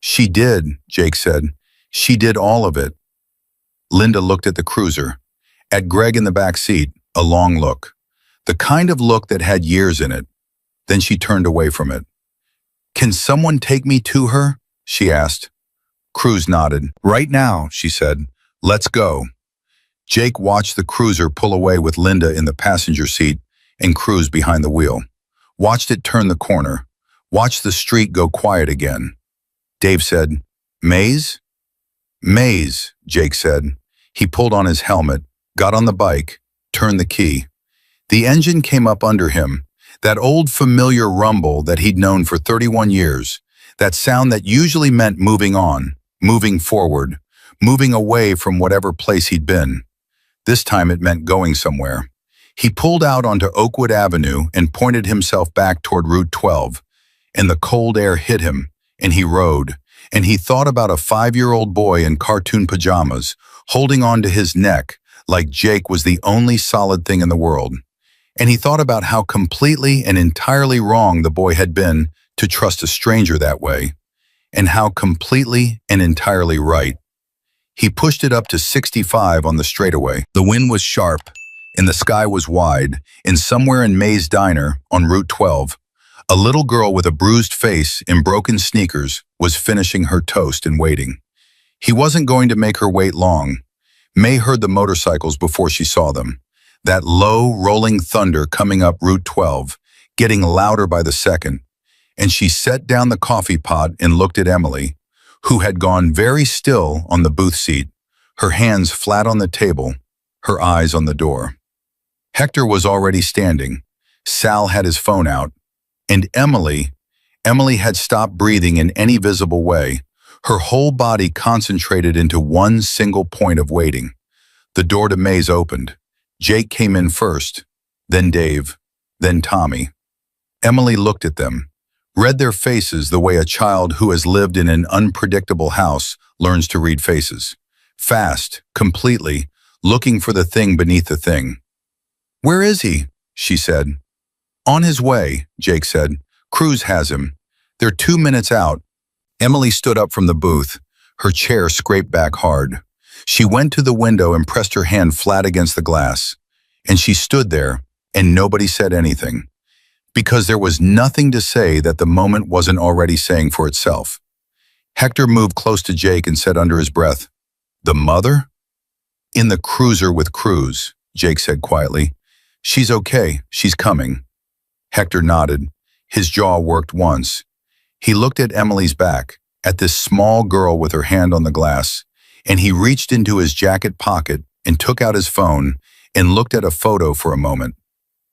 "She did," Jake said. "She did all of it." Linda looked at the cruiser, at Greg in the back seat, a long look, the kind of look that had years in it. Then she turned away from it. "Can someone take me to her?" she asked. Cruz nodded. "Right now," she said. "Let's go." Jake watched the cruiser pull away with Linda in the passenger seat and Cruz behind the wheel. Watched it turn the corner. Watched the street go quiet again. Dave said, "Maze?" "Maze," Jake said. He pulled on his helmet, got on the bike, turned the key. The engine came up under him, that old familiar rumble that he'd known for 31 years, that sound that usually meant moving on, moving forward, moving away from whatever place he'd been. This time it meant going somewhere. He pulled out onto Oakwood Avenue and pointed himself back toward Route 12, and the cold air hit him, and he rode, and he thought about a 5-year-old boy in cartoon pajamas, holding on to his neck like Jake was the only solid thing in the world. And he thought about how completely and entirely wrong the boy had been to trust a stranger that way, and how completely and entirely right. He pushed it up to 65 on the straightaway. The wind was sharp, and the sky was wide, and somewhere in May's diner on Route 12, a little girl with a bruised face and broken sneakers was finishing her toast and waiting. He wasn't going to make her wait long. May heard the motorcycles before she saw them. That low, rolling thunder coming up Route 12, getting louder by the second. And she set down the coffee pot and looked at Emily, who had gone very still on the booth seat, her hands flat on the table, her eyes on the door. Hector was already standing. Sal had his phone out. And Emily had stopped breathing in any visible way, her whole body concentrated into one single point of waiting. The door to May's opened. Jake came in first, then Dave, then Tommy. Emily looked at them, read their faces the way a child who has lived in an unpredictable house learns to read faces. Fast, completely, looking for the thing beneath the thing. "Where is he?" she said. "On his way," Jake said. "Cruz has him. They're 2 minutes out." Emily stood up from the booth, her chair scraped back hard. She went to the window and pressed her hand flat against the glass. And she stood there, and nobody said anything. Because there was nothing to say that the moment wasn't already saying for itself. Hector moved close to Jake and said under his breath, "The mother?" "In the cruiser with Cruz," Jake said quietly. "She's okay, she's coming." Hector nodded. His jaw worked once. He looked at Emily's back, at this small girl with her hand on the glass, and he reached into his jacket pocket and took out his phone and looked at a photo for a moment.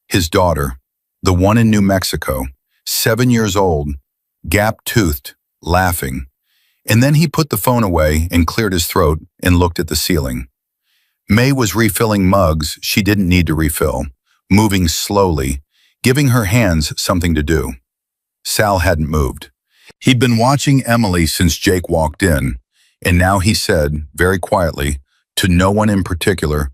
His daughter, the one in New Mexico, 7 years old, gap-toothed, laughing. And then he put the phone away and cleared his throat and looked at the ceiling. May was refilling mugs she didn't need to refill, moving slowly, giving her hands something to do. Sal hadn't moved. He'd been watching Emily since Jake walked in, and now he said, very quietly, to no one in particular,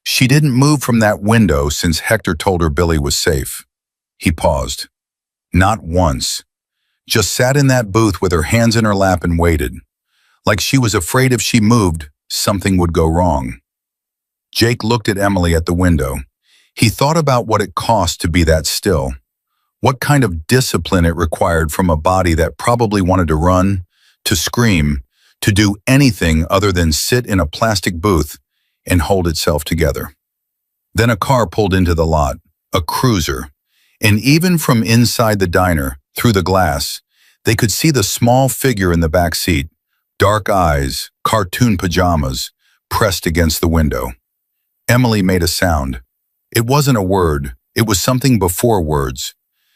"She didn't move from that window since Hector told her Billy was safe." He paused. Not once. Just sat in that booth with her hands in her lap and waited, like she was afraid if she moved, something would go wrong. Jake looked at Emily at the window. He thought about what it cost to be that still, what kind of discipline it required from a body that probably wanted to run, to scream, to do anything other than sit in a plastic booth and hold itself together. Then a car pulled into the lot, a cruiser, and even from inside the diner, through the glass, they could see the small figure in the back seat, dark eyes, cartoon pajamas, pressed against the window. Emily made a sound. It wasn't a word, it was something before words,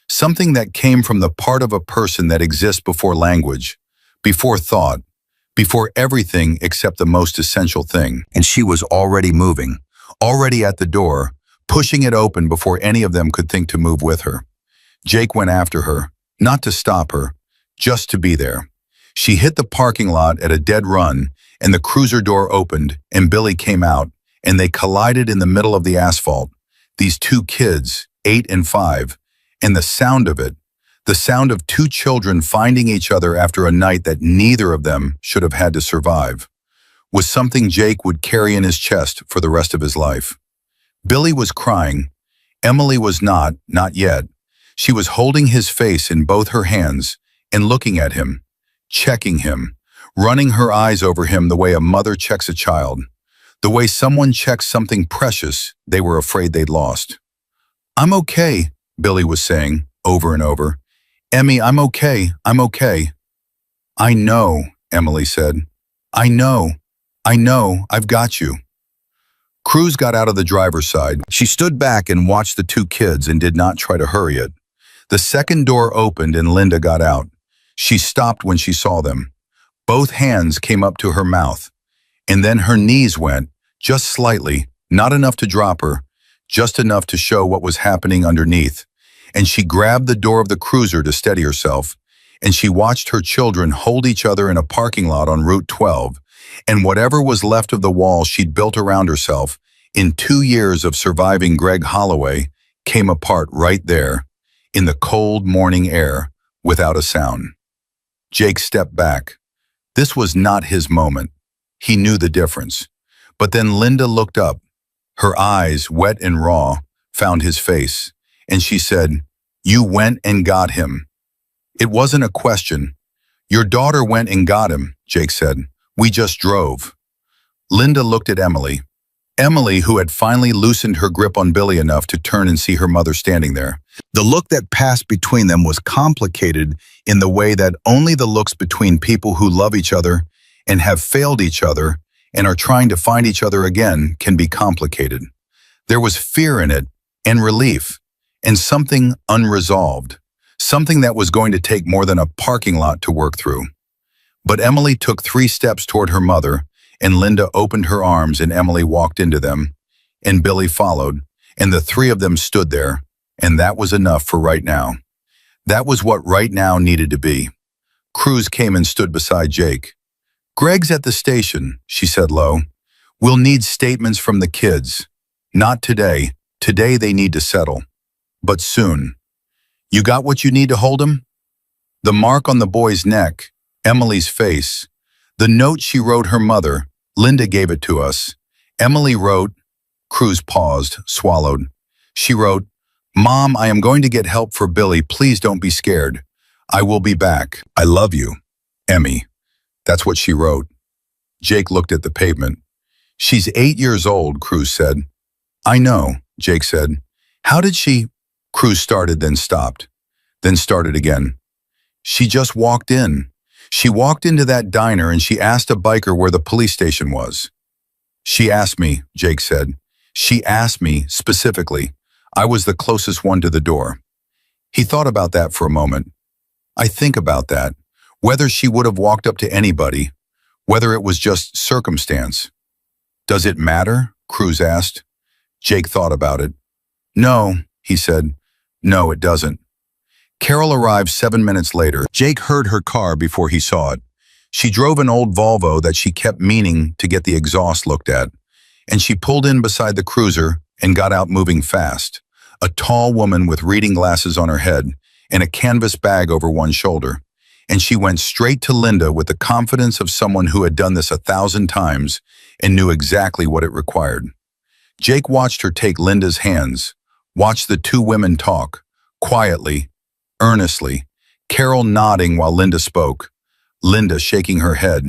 something that came from the part of a person that exists before language, before thought, before everything except the most essential thing. And she was already moving, already at the door, pushing it open before any of them could think to move with her. Jake went after her, not to stop her, just to be there. She hit the parking lot at a dead run, and the cruiser door opened, and Billy came out, and they collided in the middle of the asphalt. These two kids, 8 and 5, and the sound of it, the sound of two children finding each other after a night that neither of them should have had to survive, was something Jake would carry in his chest for the rest of his life. Billy was crying. Emily was not yet. She was holding his face in both her hands and looking at him, checking him, running her eyes over him the way a mother checks a child, the way someone checks something precious they were afraid they'd lost. "I'm okay," Billy was saying over and over. "Emmy, I'm okay, I'm okay." "I know," Emily said. I know, I've got you." Cruz got out of the driver's side. She stood back and watched the two kids and did not try to hurry it. The second door opened and Linda got out. She stopped when she saw them. Both hands came up to her mouth, and then her knees went, just slightly, not enough to drop her, just enough to show what was happening underneath. And she grabbed the door of the cruiser to steady herself, and she watched her children hold each other in a parking lot on Route 12, and whatever was left of the wall she'd built around herself in 2 years of surviving Greg Holloway came apart right there, in the cold morning air, without a sound. Jake stepped back. This was not his moment. He knew the difference. But then Linda looked up. Her eyes, wet and raw, found his face, and she said, "You went and got him." It wasn't a question. "Your daughter went and got him," Jake said. "We just drove." Linda looked at Emily. Emily, who had finally loosened her grip on Billy enough to turn and see her mother standing there. The look that passed between them was complicated in the way that only the looks between people who love each other and have failed each other and are trying to find each other again can be complicated. There was fear in it, and relief, and something unresolved, something that was going to take more than a parking lot to work through. But Emily took 3 steps toward her mother, and Linda opened her arms and Emily walked into them, and Billy followed, and the 3 of them stood there, and that was enough for right now. That was what right now needed to be. Cruz came and stood beside Jake. "Greg's at the station," she said low. "We'll need statements from the kids. Not today. Today they need to settle. But soon. You got what you need to hold him?" The mark on the boy's neck, Emily's face, the note she wrote her mother, Linda gave it to us. Emily wrote, Cruz paused, swallowed. She wrote, "Mom, I am going to get help for Billy. Please don't be scared. I will be back. I love you, Emmy." That's what she wrote. Jake looked at the pavement. "She's 8 years old," Cruz said. "I know," Jake said. "How did she—" Cruz started, then stopped, then started again. "She just walked in. She walked into that diner and she asked a biker where the police station was." "She asked me," Jake said. "She asked me specifically. I was the closest one to the door." He thought about that for a moment. "I think about that. Whether she would have walked up to anybody, whether it was just circumstance." "Does it matter?" Cruz asked. Jake thought about it. "No," he said. "No, it doesn't." Carol arrived 7 minutes later. Jake heard her car before he saw it. She drove an old Volvo that she kept meaning to get the exhaust looked at, and she pulled in beside the cruiser and got out moving fast. A tall woman with reading glasses on her head and a canvas bag over one shoulder. And she went straight to Linda with the confidence of someone who had done this 1,000 times and knew exactly what it required. Jake watched her take Linda's hands, watched the 2 women talk, quietly, earnestly, Carol nodding while Linda spoke, Linda shaking her head,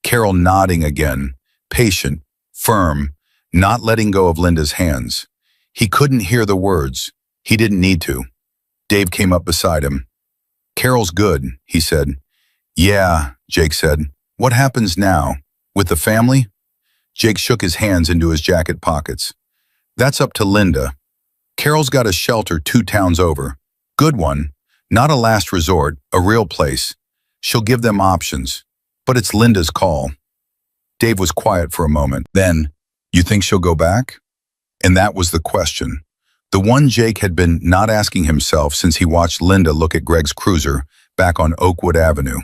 Carol nodding again, patient, firm, not letting go of Linda's hands. He couldn't hear the words. He didn't need to. Dave came up beside him. "Carol's good," he said. "Yeah," Jake said. "What happens now? With the family?" Jake shook his hands into his jacket pockets. "That's up to Linda. Carol's got a shelter 2 towns over. Good one. Not a last resort, a real place. She'll give them options. But it's Linda's call." Dave was quiet for a moment. Then, "You think she'll go back?" And that was the question. The one Jake had been not asking himself since he watched Linda look at Greg's cruiser back on Oakwood Avenue.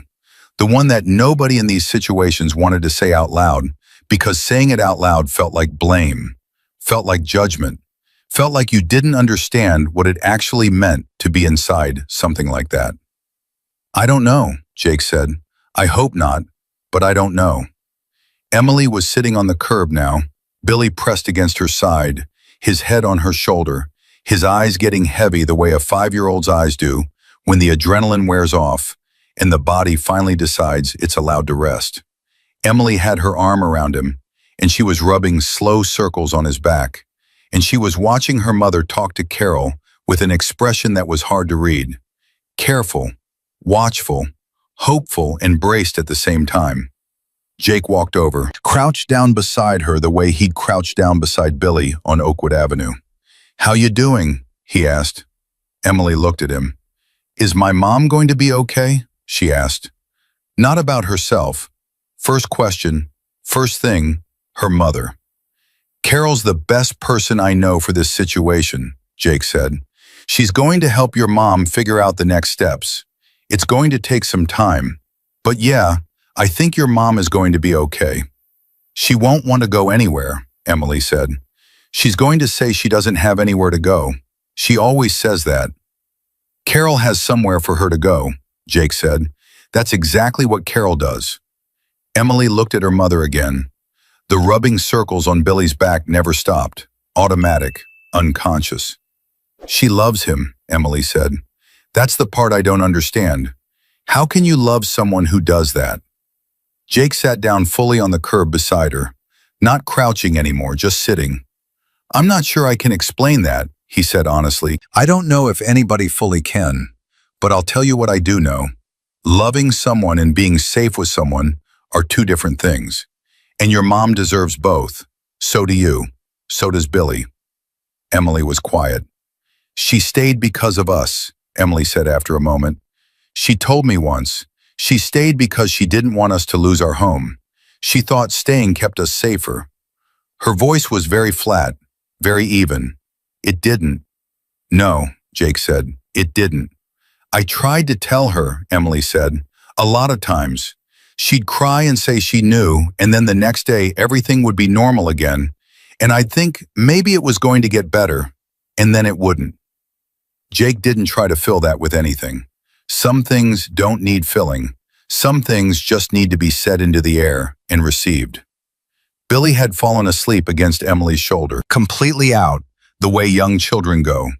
The one that nobody in these situations wanted to say out loud, because saying it out loud felt like blame, felt like judgment, felt like you didn't understand what it actually meant to be inside something like that. "I don't know," Jake said. "I hope not, but I don't know." Emily was sitting on the curb now, Billy pressed against her side, his head on her shoulder, his eyes getting heavy the way a 5-year-old's eyes do when the adrenaline wears off and the body finally decides it's allowed to rest. Emily had her arm around him, and she was rubbing slow circles on his back, and she was watching her mother talk to Carol with an expression that was hard to read. Careful, watchful, hopeful, and braced at the same time. Jake walked over, crouched down beside her the way he'd crouched down beside Billy on Oakwood Avenue. "How you doing?" he asked. Emily looked at him. "Is my mom going to be okay?" she asked. Not about herself. First question, first thing, her mother. "Carol's the best person I know for this situation," Jake said. "She's going to help your mom figure out the next steps. It's going to take some time. But yeah, I think your mom is going to be okay." "She won't want to go anywhere," Emily said. "She's going to say she doesn't have anywhere to go. She always says that." "Carol has somewhere for her to go," Jake said. "That's exactly what Carol does." Emily looked at her mother again. The rubbing circles on Billy's back never stopped, automatic, unconscious. She loves him, Emily said. That's the part I don't understand. How can you love someone who does that? Jake sat down fully on the curb beside her, not crouching anymore, just sitting. I'm not sure I can explain that, he said honestly. I don't know if anybody fully can, but I'll tell you what I do know. Loving someone and being safe with someone are two different things. And your mom deserves both. So do you. So does Billy. Emily was quiet. She stayed because of us, Emily said after a moment. She told me once, she stayed because she didn't want us to lose our home. She thought staying kept us safer. Her voice was very flat, very even. It didn't. No, Jake said, it didn't. I tried to tell her, Emily said, a lot of times. She'd cry and say she knew, and then the next day everything would be normal again, and I'd think maybe it was going to get better, and then it wouldn't. Jake didn't try to fill that with anything. Some things don't need filling. Some things just need to be said into the air and received. Billy had fallen asleep against Emily's shoulder, completely out, the way young children go.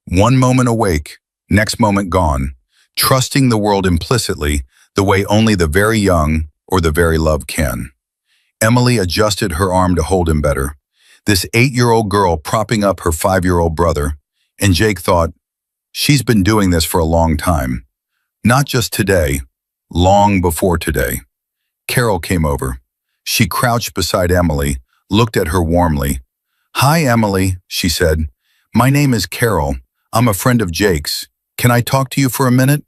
One moment awake, next moment gone, trusting the world implicitly the way only the very young or the very loved can. Emily adjusted her arm to hold him better. This 8-year-old girl propping up her 5-year-old brother, and Jake thought, she's been doing this for a long time. Not just today, long before today. Carol came over. She crouched beside Emily, looked at her warmly. Hi, Emily, she said. My name is Carol. I'm a friend of Jake's. Can I talk to you for a minute?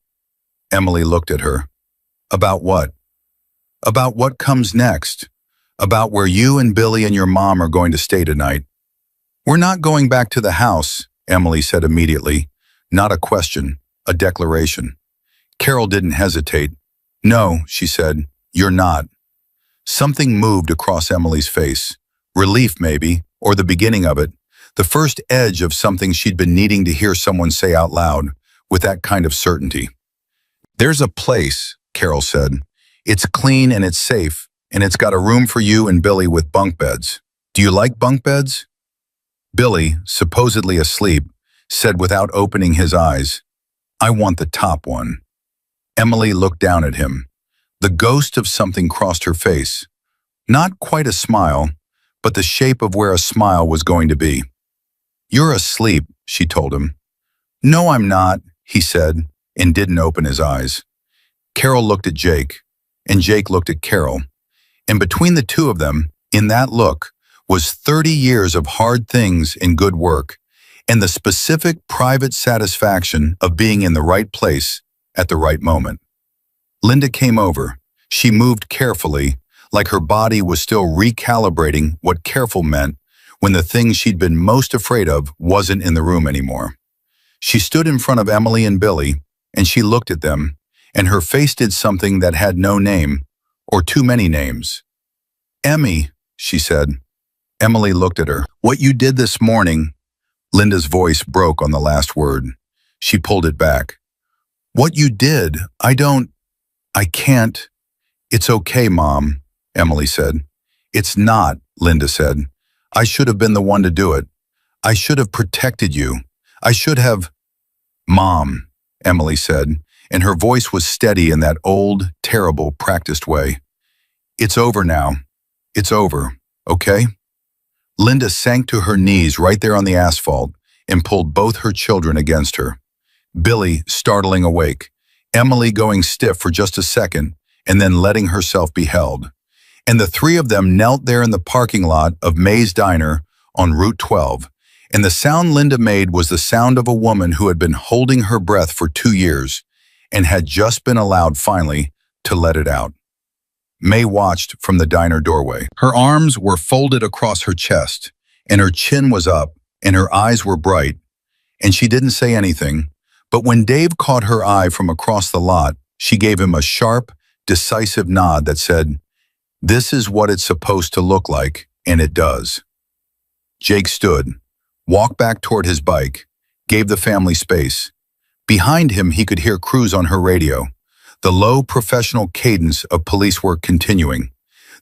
Emily looked at her. About what? About what comes next. About where you and Billy and your mom are going to stay tonight. We're not going back to the house, Emily said immediately. Not a question, a declaration. Carol didn't hesitate. No, she said, you're not. Something moved across Emily's face. Relief, maybe, or the beginning of it. The first edge of something she'd been needing to hear someone say out loud, with that kind of certainty. There's a place, Carol said. It's clean and it's safe, and it's got a room for you and Billy with bunk beds. Do you like bunk beds? Billy, supposedly asleep, said without opening his eyes, I want the top one. Emily looked down at him. The ghost of something crossed her face. Not quite a smile, but the shape of where a smile was going to be. You're asleep, she told him. No, I'm not, he said, and didn't open his eyes. Carol looked at Jake, and Jake looked at Carol. And between the two of them, in that look, was 30 years of hard things and good work, and the specific private satisfaction of being in the right place at the right moment. Linda came over. She moved carefully, like her body was still recalibrating what careful meant when the thing she'd been most afraid of wasn't in the room anymore. She stood in front of Emily and Billy, and she looked at them, and her face did something that had no name, or too many names. Emmy, she said. Emily looked at her. What you did this morning, Linda's voice broke on the last word. She pulled it back. What you did, I can't. It's okay, Mom, Emily said. It's not, Linda said. I should have been the one to do it. I should have protected you. I should have. Mom, Emily said, and her voice was steady in that old, terrible, practiced way. It's over now. It's over, okay? Linda sank to her knees right there on the asphalt and pulled both her children against her. Billy startling awake, Emily going stiff for just a second and then letting herself be held. And the three of them knelt there in the parking lot of May's Diner on Route 12, and the sound Linda made was the sound of a woman who had been holding her breath for 2 years and had just been allowed finally to let it out. May watched from the diner doorway. Her arms were folded across her chest, and her chin was up, and her eyes were bright, and she didn't say anything, but when Dave caught her eye from across the lot, she gave him a sharp, decisive nod that said, "This is what it's supposed to look like, and it does." Jake stood, walked back toward his bike, gave the family space. Behind him, he could hear Cruz on her radio, the low professional cadence of police work continuing,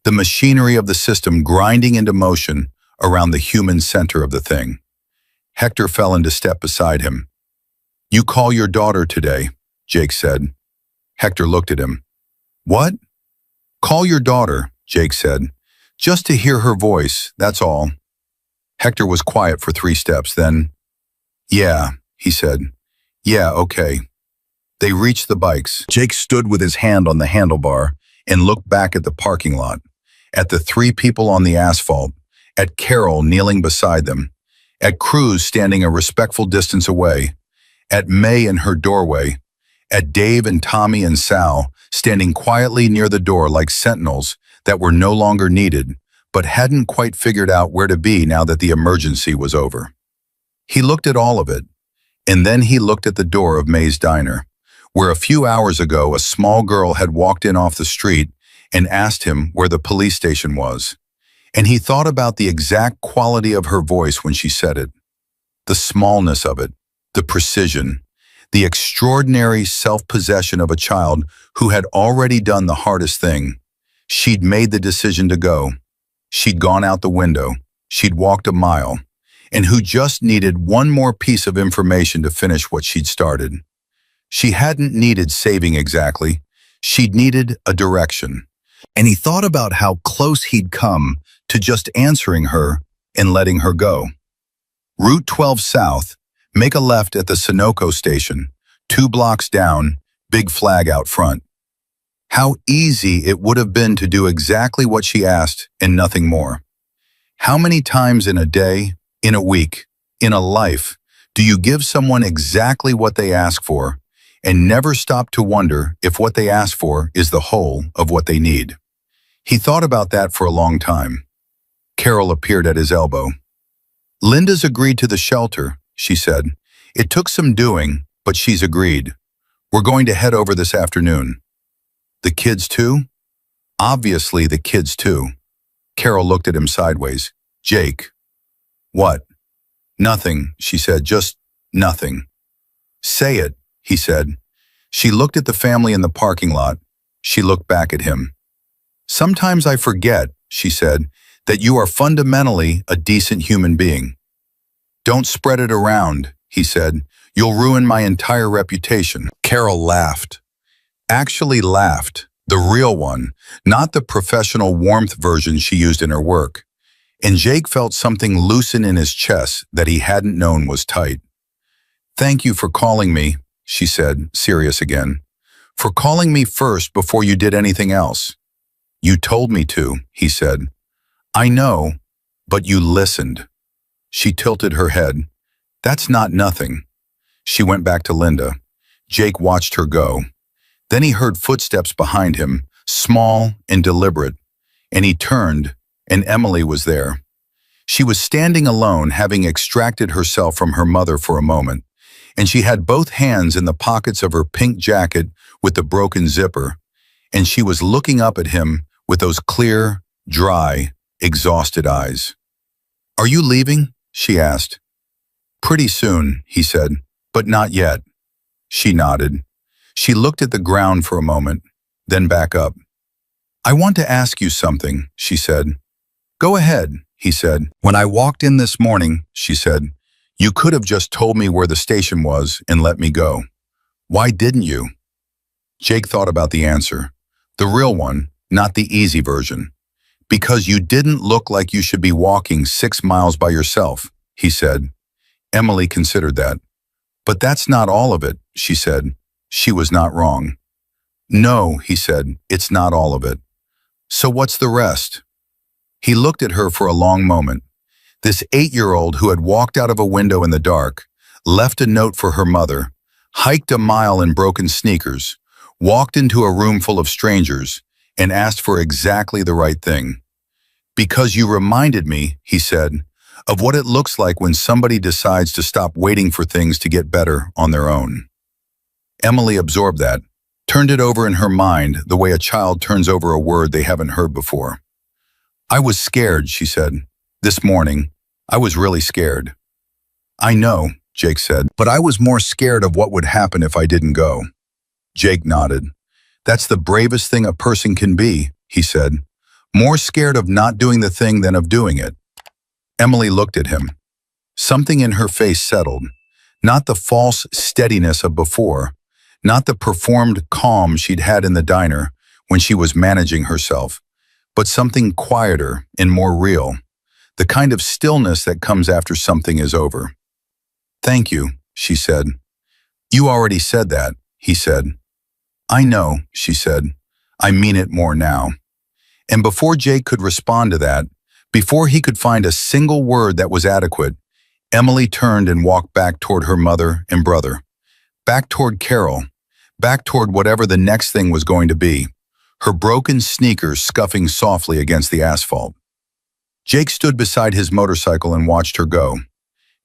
the machinery of the system grinding into motion around the human center of the thing. Hector fell into step beside him. "You call your daughter today," Jake said. Hector looked at him. "What?" "Call your daughter," Jake said. "Just to hear her voice, that's all." Hector was quiet for 3 steps, then, "Yeah," he said. "Yeah, okay." They reached the bikes. Jake stood with his hand on the handlebar and looked back at the parking lot, at the 3 people on the asphalt, at Carol kneeling beside them, at Cruz standing a respectful distance away, at May in her doorway, at Dave and Tommy and Sal standing quietly near the door like sentinels that were no longer needed, but hadn't quite figured out where to be now that the emergency was over. He looked at all of it, and then he looked at the door of May's Diner, where a few hours ago a small girl had walked in off the street and asked him where the police station was. And he thought about the exact quality of her voice when she said it, the smallness of it, the precision, the extraordinary self-possession of a child who had already done the hardest thing. She'd made the decision to go. She'd gone out the window. She'd walked a mile, and who just needed one more piece of information to finish what she'd started. She hadn't needed saving exactly. She'd needed a direction. And he thought about how close he'd come to just answering her and letting her go. Route 12 South, make a left at the Sunoco station, 2 blocks down, big flag out front. How easy it would have been to do exactly what she asked and nothing more. How many times in a day, in a week, in a life, do you give someone exactly what they ask for and never stop to wonder if what they ask for is the whole of what they need? He thought about that for a long time. Carol appeared at his elbow. "Linda's agreed to the shelter," she said. "It took some doing, but she's agreed. We're going to head over this afternoon." "The kids too?" "Obviously the kids too." Carol looked at him sideways. "Jake." "What?" "Nothing," she said, "just nothing." "Say it," he said. She looked at the family in the parking lot. She looked back at him. "Sometimes I forget," she said, "that you are fundamentally a decent human being." "Don't spread it around," he said. "You'll ruin my entire reputation." Carol laughed. Actually laughed, the real one, not the professional warmth version she used in her work. And Jake felt something loosen in his chest that he hadn't known was tight. "Thank you for calling me," she said, serious again. "For calling me first before you did anything else." "You told me to," he said. "I know, but you listened." She tilted her head. "That's not nothing." She went back to Linda. Jake watched her go. Then he heard footsteps behind him, small and deliberate, and he turned, and Emily was there. She was standing alone, having extracted herself from her mother for a moment, and she had both hands in the pockets of her pink jacket with the broken zipper, and she was looking up at him with those clear, dry, exhausted eyes. "Are you leaving?" she asked. "Pretty soon," he said, "but not yet." She nodded. She looked at the ground for a moment, then back up. "I want to ask you something," she said. "Go ahead," he said. "When I walked in this morning," she said, "you could have just told me where the station was and let me go. Why didn't you?" Jake thought about the answer. The real one, not the easy version. "Because you didn't look like you should be walking 6 miles by yourself," he said. Emily considered that. "But that's not all of it," she said. She was not wrong. "No," he said, "it's not all of it." "So what's the rest?" He looked at her for a long moment. This 8-year-old who had walked out of a window in the dark, left a note for her mother, hiked a mile in broken sneakers, walked into a room full of strangers, and asked for exactly the right thing. "Because you reminded me," he said, "of what it looks like when somebody decides to stop waiting for things to get better on their own." Emily absorbed that, turned it over in her mind the way a child turns over a word they haven't heard before. "I was scared," she said. "This morning, I was really scared." "I know," Jake said, "but I was more scared of what would happen if I didn't go." Jake nodded. "That's the bravest thing a person can be," he said. "More scared of not doing the thing than of doing it." Emily looked at him. Something in her face settled. Not the false steadiness of before, not the performed calm she'd had in the diner when she was managing herself, but something quieter and more real, the kind of stillness that comes after something is over. "Thank you," she said. "You already said that," he said. "I know," she said. "I mean it more now." And before Jake could respond to that, before he could find a single word that was adequate, Emily turned and walked back toward her mother and brother, back toward Carol, back toward whatever the next thing was going to be, her broken sneakers scuffing softly against the asphalt. Jake stood beside his motorcycle and watched her go.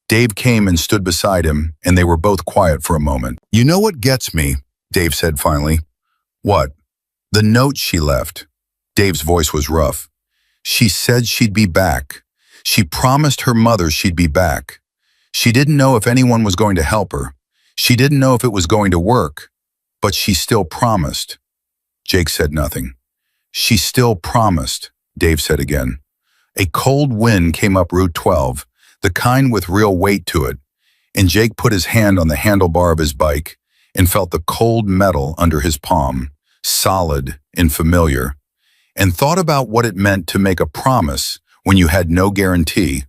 Dave came and stood beside him, and they were both quiet for a moment. "You know what gets me?" Dave said finally. "What?" "The note she left." Dave's voice was rough. "She said she'd be back. She promised her mother she'd be back. She didn't know if anyone was going to help her. She didn't know if it was going to work, but she still promised." Jake said nothing. "She still promised," Dave said again. A cold wind came up Route 12, the kind with real weight to it, and Jake put his hand on the handlebar of his bike and felt the cold metal under his palm, solid and familiar, and thought about what it meant to make a promise when you had no guarantee,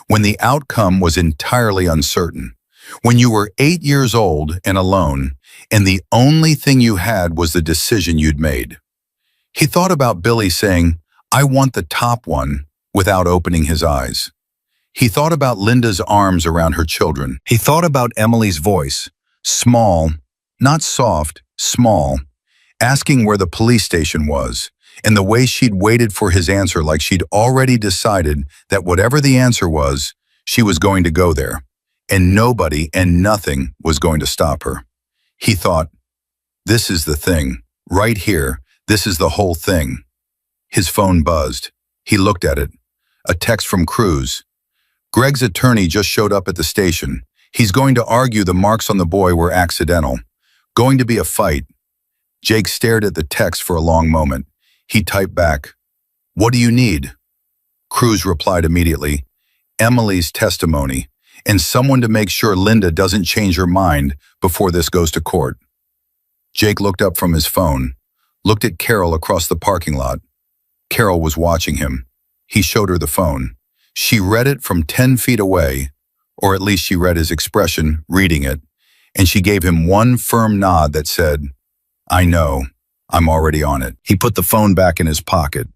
when the outcome was entirely uncertain, when you were 8 years old and alone, and the only thing you had was the decision you'd made. He thought about Billy saying, "I want the top one," without opening his eyes. He thought about Linda's arms around her children. He thought about Emily's voice, small, not soft, small, asking where the police station was, and the way she'd waited for his answer like she'd already decided that whatever the answer was, she was going to go there, and nobody and nothing was going to stop her. He thought, "This is the thing, right here, this is the whole thing." His phone buzzed. He looked at it. A text from Cruz. "Greg's attorney just showed up at the station. He's going to argue the marks on the boy were accidental. Going to be a fight." Jake stared at the text for a long moment. He typed back, "What do you need?" Cruz replied immediately, "Emily's testimony, and someone to make sure Linda doesn't change her mind before this goes to court." Jake looked up from his phone, looked at Carol across the parking lot. Carol was watching him. He showed her the phone. She read it from 10 feet away, or at least she read his expression reading it, and she gave him one firm nod that said, "I know. I'm already on it." He put the phone back in his pocket.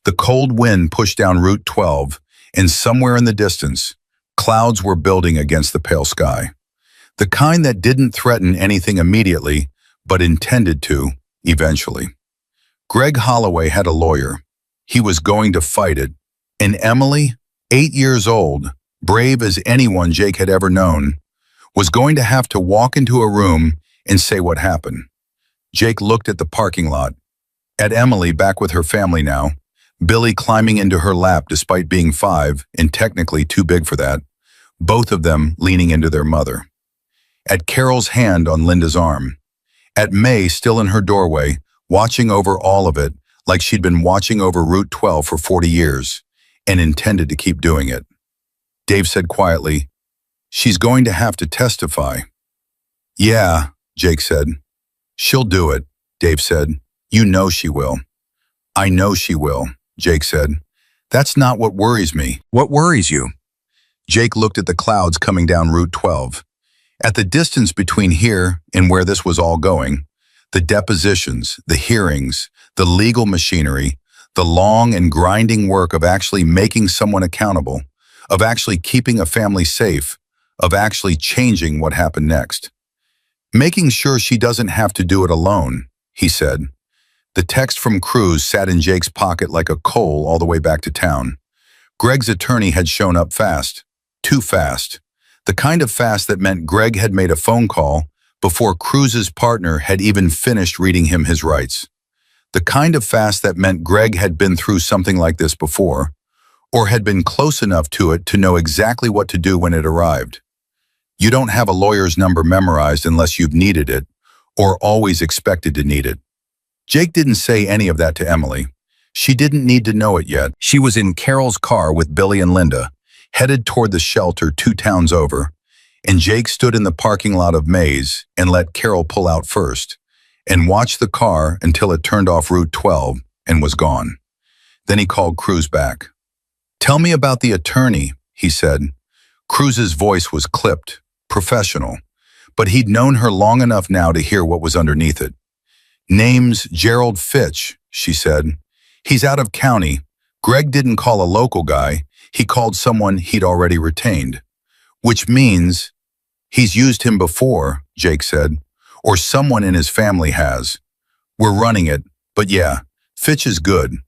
The cold wind pushed down Route 12, and somewhere in the distance, clouds were building against the pale sky. The kind that didn't threaten anything immediately, but intended to, eventually. Greg Holloway had a lawyer. He was going to fight it. And Emily, 8 years old, brave as anyone Jake had ever known, was going to have to walk into a room and say what happened. Jake looked at the parking lot, at Emily back with her family now, Billy climbing into her lap despite being 5 and technically too big for that, both of them leaning into their mother. At Carol's hand on Linda's arm. At May still in her doorway, watching over all of it like she'd been watching over Route 12 for 40 years and intended to keep doing it. Dave said quietly, "She's going to have to testify." "Yeah," Jake said. "She'll do it," Dave said. "You know she will." "I know she will," Jake said. "That's not what worries me." "What worries you?" Jake looked at the clouds coming down Route 12. At the distance between here and where this was all going, the depositions, the hearings, the legal machinery, the long and grinding work of actually making someone accountable, of actually keeping a family safe, of actually changing what happened next. "Making sure she doesn't have to do it alone," he said. The text from Cruz sat in Jake's pocket like a coal all the way back to town. Greg's attorney had shown up fast, too fast, the kind of fast that meant Greg had made a phone call before Cruz's partner had even finished reading him his rights. The kind of fast that meant Greg had been through something like this before, or had been close enough to it to know exactly what to do when it arrived. You don't have a lawyer's number memorized unless you've needed it, or always expected to need it. Jake didn't say any of that to Emily. She didn't need to know it yet. She was in Carol's car with Billy and Linda, headed toward the shelter 2 towns over, and Jake stood in the parking lot of Mays and let Carol pull out first, and watched the car until it turned off Route 12 and was gone. Then he called Cruz back. "Tell me about the attorney," he said. Cruz's voice was clipped, professional, but he'd known her long enough now to hear what was underneath it. "Name's Gerald Fitch," she said. "He's out of county. Greg didn't call a local guy. He called someone he'd already retained." "Which means he's used him before," Jake said, "or someone in his family has. We're running it, but yeah, Fitch is good.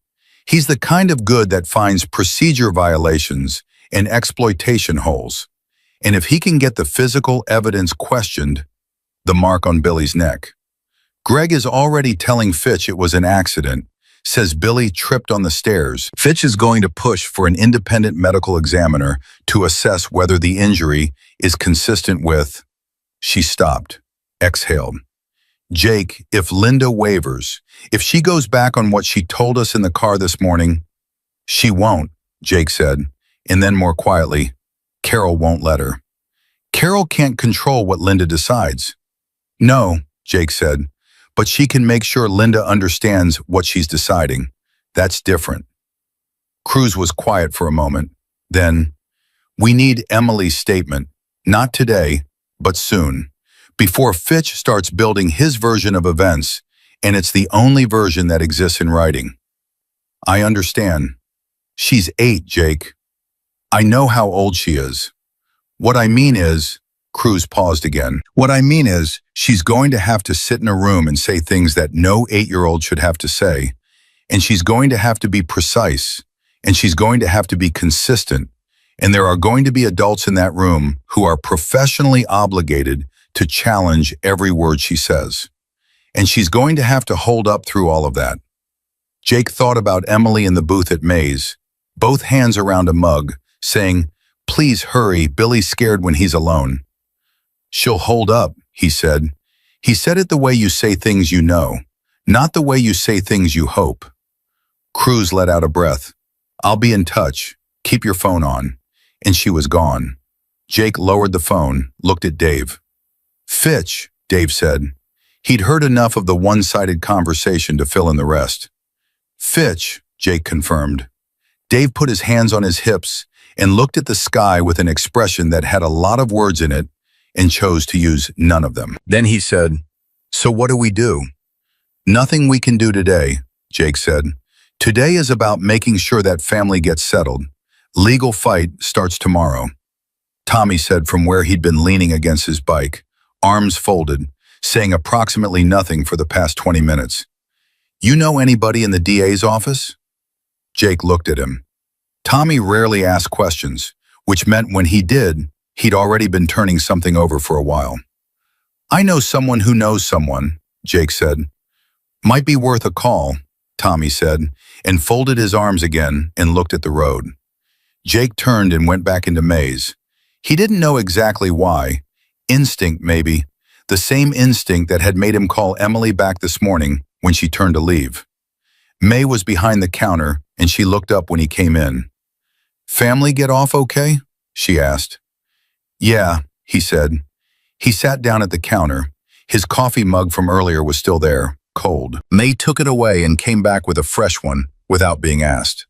He's the kind of good that finds procedure violations and exploitation holes. And if he can get the physical evidence questioned, the mark on Billy's neck. Greg is already telling Fitch it was an accident, says Billy tripped on the stairs. Fitch is going to push for an independent medical examiner to assess whether the injury is consistent with..." She stopped, exhaled. "Jake, if Linda wavers, if she goes back on what she told us in the car this morning..." "She won't," Jake said, and then more quietly, "Carol won't let her. Carol can't control what Linda decides." "No," Jake said, "but she can make sure Linda understands what she's deciding. That's different." Cruz was quiet for a moment. Then, "We need Emily's statement, not today, but soon, before Fitch starts building his version of events, and it's the only version that exists in writing." "I understand. She's 8, Jake. I know how old she is. What I mean is..." Cruz paused again. "What I mean is, she's going to have to sit in a room and say things that no 8-year-old should have to say, and she's going to have to be precise, and she's going to have to be consistent, and there are going to be adults in that room who are professionally obligated to challenge every word she says. And she's going to have to hold up through all of that." Jake thought about Emily in the booth at Mays, both hands around a mug, saying, "Please hurry, Billy's scared when he's alone." "She'll hold up," he said. "He said it the way you say things you know, not the way you say things you hope." Cruz let out a breath. "I'll be in touch. Keep your phone on." And she was gone. Jake lowered the phone, looked at Dave. "Fitch," Dave said. He'd heard enough of the one-sided conversation to fill in the rest. "Fitch," Jake confirmed. Dave put his hands on his hips and looked at the sky with an expression that had a lot of words in it and chose to use none of them. Then he said, "So what do we do?" "Nothing we can do today," Jake said. "Today is about making sure that family gets settled. Legal fight starts tomorrow." Tommy said from where he'd been leaning against his bike, arms folded, saying approximately nothing for the past 20 minutes. "You know anybody in the DA's office?" Jake looked at him. Tommy rarely asked questions, which meant when he did, he'd already been turning something over for a while. "I know someone who knows someone," Jake said. "Might be worth a call," Tommy said, and folded his arms again and looked at the road. Jake turned and went back into Mays. He didn't know exactly why. Instinct, maybe. The same instinct that had made him call Emily back this morning when she turned to leave. May was behind the counter, and she looked up when he came in. "Family get off okay?" she asked. "Yeah," he said. He sat down at the counter. His coffee mug from earlier was still there, cold. May took it away and came back with a fresh one without being asked.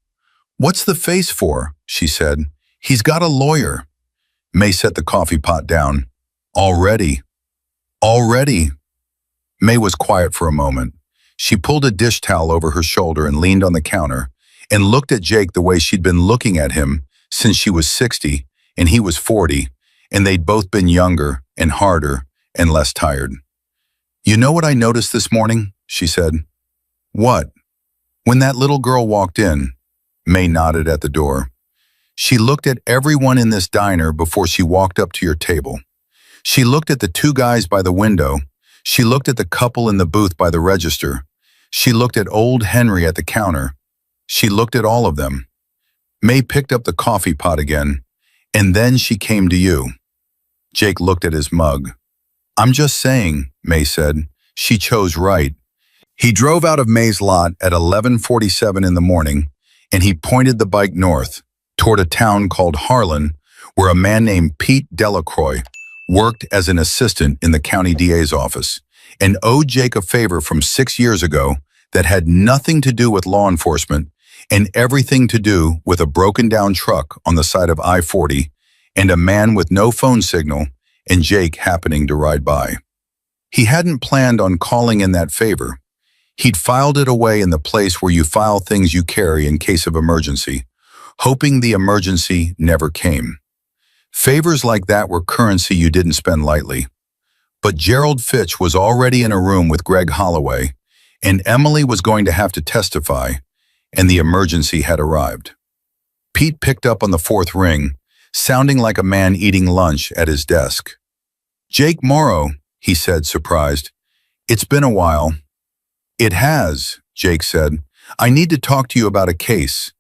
"What's the face for?" she said. "He's got a lawyer." May set the coffee pot down. "Already." "Already." May was quiet for a moment. She pulled a dish towel over her shoulder and leaned on the counter and looked at Jake the way she'd been looking at him since she was 60 and he was 40, and they'd both been younger and harder and less tired. "You know what I noticed this morning?" she said. "What?" "When that little girl walked in," May nodded at the door. "She looked at everyone in this diner before she walked up to your table. She looked at the 2 guys by the window. She looked at the couple in the booth by the register. She looked at old Henry at the counter. She looked at all of them." May picked up the coffee pot again, and then she came to you. Jake looked at his mug. "I'm just saying," May said. "She chose right." He drove out of May's lot at 11:47 in the morning, and he pointed the bike north, toward a town called Harlan, where a man named Pete Delacroix worked as an assistant in the county DA's office and owed Jake a favor from 6 years ago that had nothing to do with law enforcement and everything to do with a broken-down truck on the side of I-40 and a man with no phone signal and Jake happening to ride by. He hadn't planned on calling in that favor. He'd filed it away in the place where you file things you carry in case of emergency, hoping the emergency never came. Favors like that were currency you didn't spend lightly. But Gerald Fitch was already in a room with Greg Holloway, and Emily was going to have to testify, and the emergency had arrived. Pete picked up on the fourth ring, sounding like a man eating lunch at his desk. "Jake Morrow," he said, surprised. "It's been a while." "It has," Jake said. "I need to talk to you about a case."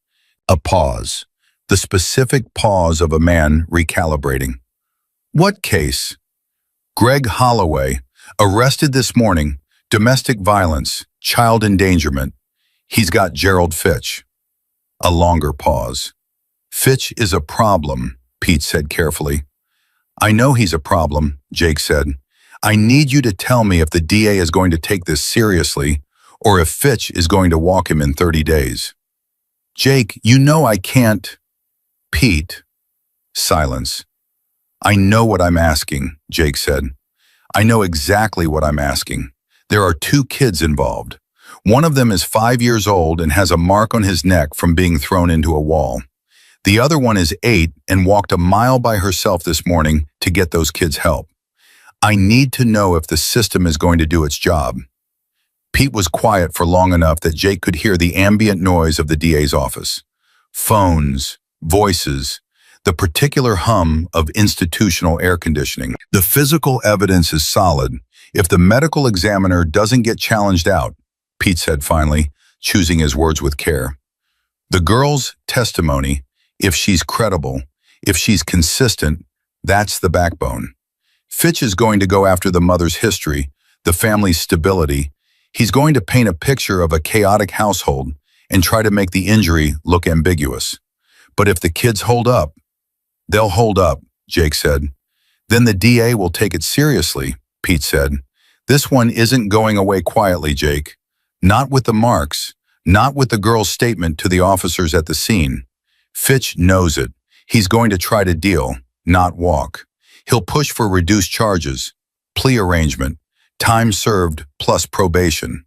A pause. The specific pause of a man recalibrating. "What case?" "Greg Holloway, arrested this morning, domestic violence, child endangerment. He's got Gerald Fitch." A longer pause. "Fitch is a problem," Pete said carefully. "I know he's a problem," Jake said. "I need you to tell me if the DA is going to take this seriously or if Fitch is going to walk him in 30 days. "Jake, you know I can't." "Pete." Silence. "I know what I'm asking," Jake said. "I know exactly what I'm asking. There are 2 kids involved. One of them is 5 years old and has a mark on his neck from being thrown into a wall. The other one is 8 and walked a mile by herself this morning to get those kids help. I need to know if the system is going to do its job." Pete was quiet for long enough that Jake could hear the ambient noise of the DA's office. Phones, voices, the particular hum of institutional air conditioning. "The physical evidence is solid. If the medical examiner doesn't get challenged out," Pete said finally, choosing his words with care. "The girl's testimony, if she's credible, if she's consistent, that's the backbone. Fitch is going to go after the mother's history, the family's stability. He's going to paint a picture of a chaotic household and try to make the injury look ambiguous. But if the kids hold up, they'll hold up," Jake said. "Then the DA will take it seriously," Pete said. "This one isn't going away quietly, Jake. Not with the marks, not with the girl's statement to the officers at the scene. Fitch knows it. He's going to try to deal, not walk. He'll push for reduced charges, plea arrangement, time served plus probation."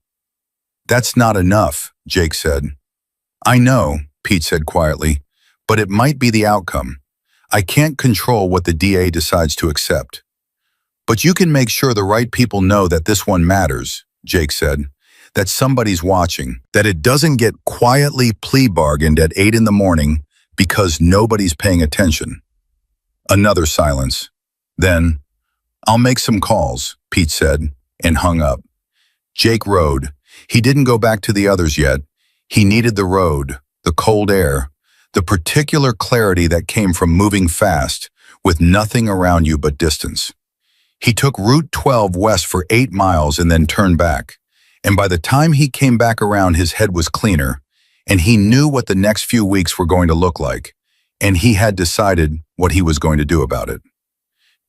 "That's not enough," Jake said. "I know," Pete said quietly, "but it might be the outcome. I can't control what the DA decides to accept." "But you can make sure the right people know that this one matters," Jake said, "that somebody's watching, that it doesn't get quietly plea bargained at 8 in the morning because nobody's paying attention." Another silence. Then, "I'll make some calls," Pete said, and hung up. Jake rode. He didn't go back to the others yet. He needed the road, the cold air, the particular clarity that came from moving fast with nothing around you but distance. He took Route 12 west for 8 miles and then turned back. And by the time he came back around, his head was cleaner, and he knew what the next few weeks were going to look like, and he had decided what he was going to do about it.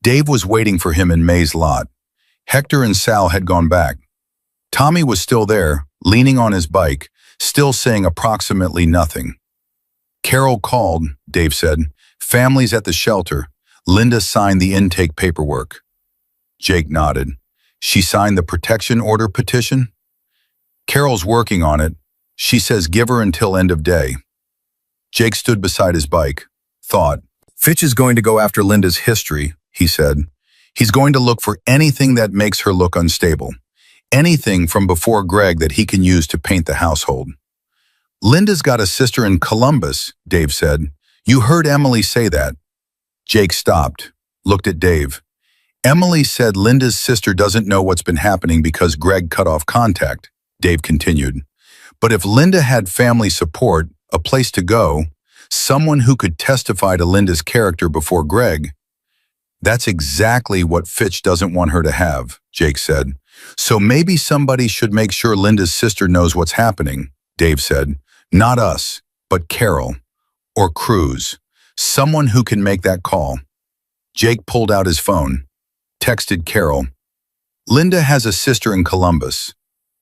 Dave was waiting for him in May's lot. Hector and Sal had gone back. Tommy was still there, leaning on his bike, still saying approximately nothing. "Carol called," Dave said. "Family's at the shelter. Linda signed the intake paperwork." Jake nodded. "She signed the protection order petition?" "Carol's working on it. She says give her until end of day." Jake stood beside his bike, thought. "Fitch is going to go after Linda's history," he said. "He's going to look for anything that makes her look unstable. Anything from before Greg that he can use to paint the household." "Linda's got a sister in Columbus," Dave said. "You heard Emily say that." Jake stopped, looked at Dave. "Emily said Linda's sister doesn't know what's been happening because Greg cut off contact," Dave continued. "But if Linda had family support, a place to go, someone who could testify to Linda's character before Greg." "That's exactly what Fitch doesn't want her to have," Jake said. "So maybe somebody should make sure Linda's sister knows what's happening," Dave said. "Not us, but Carol. or Cruz, someone who can make that call. Jake pulled out his phone, texted Carol. Linda has a sister in Columbus.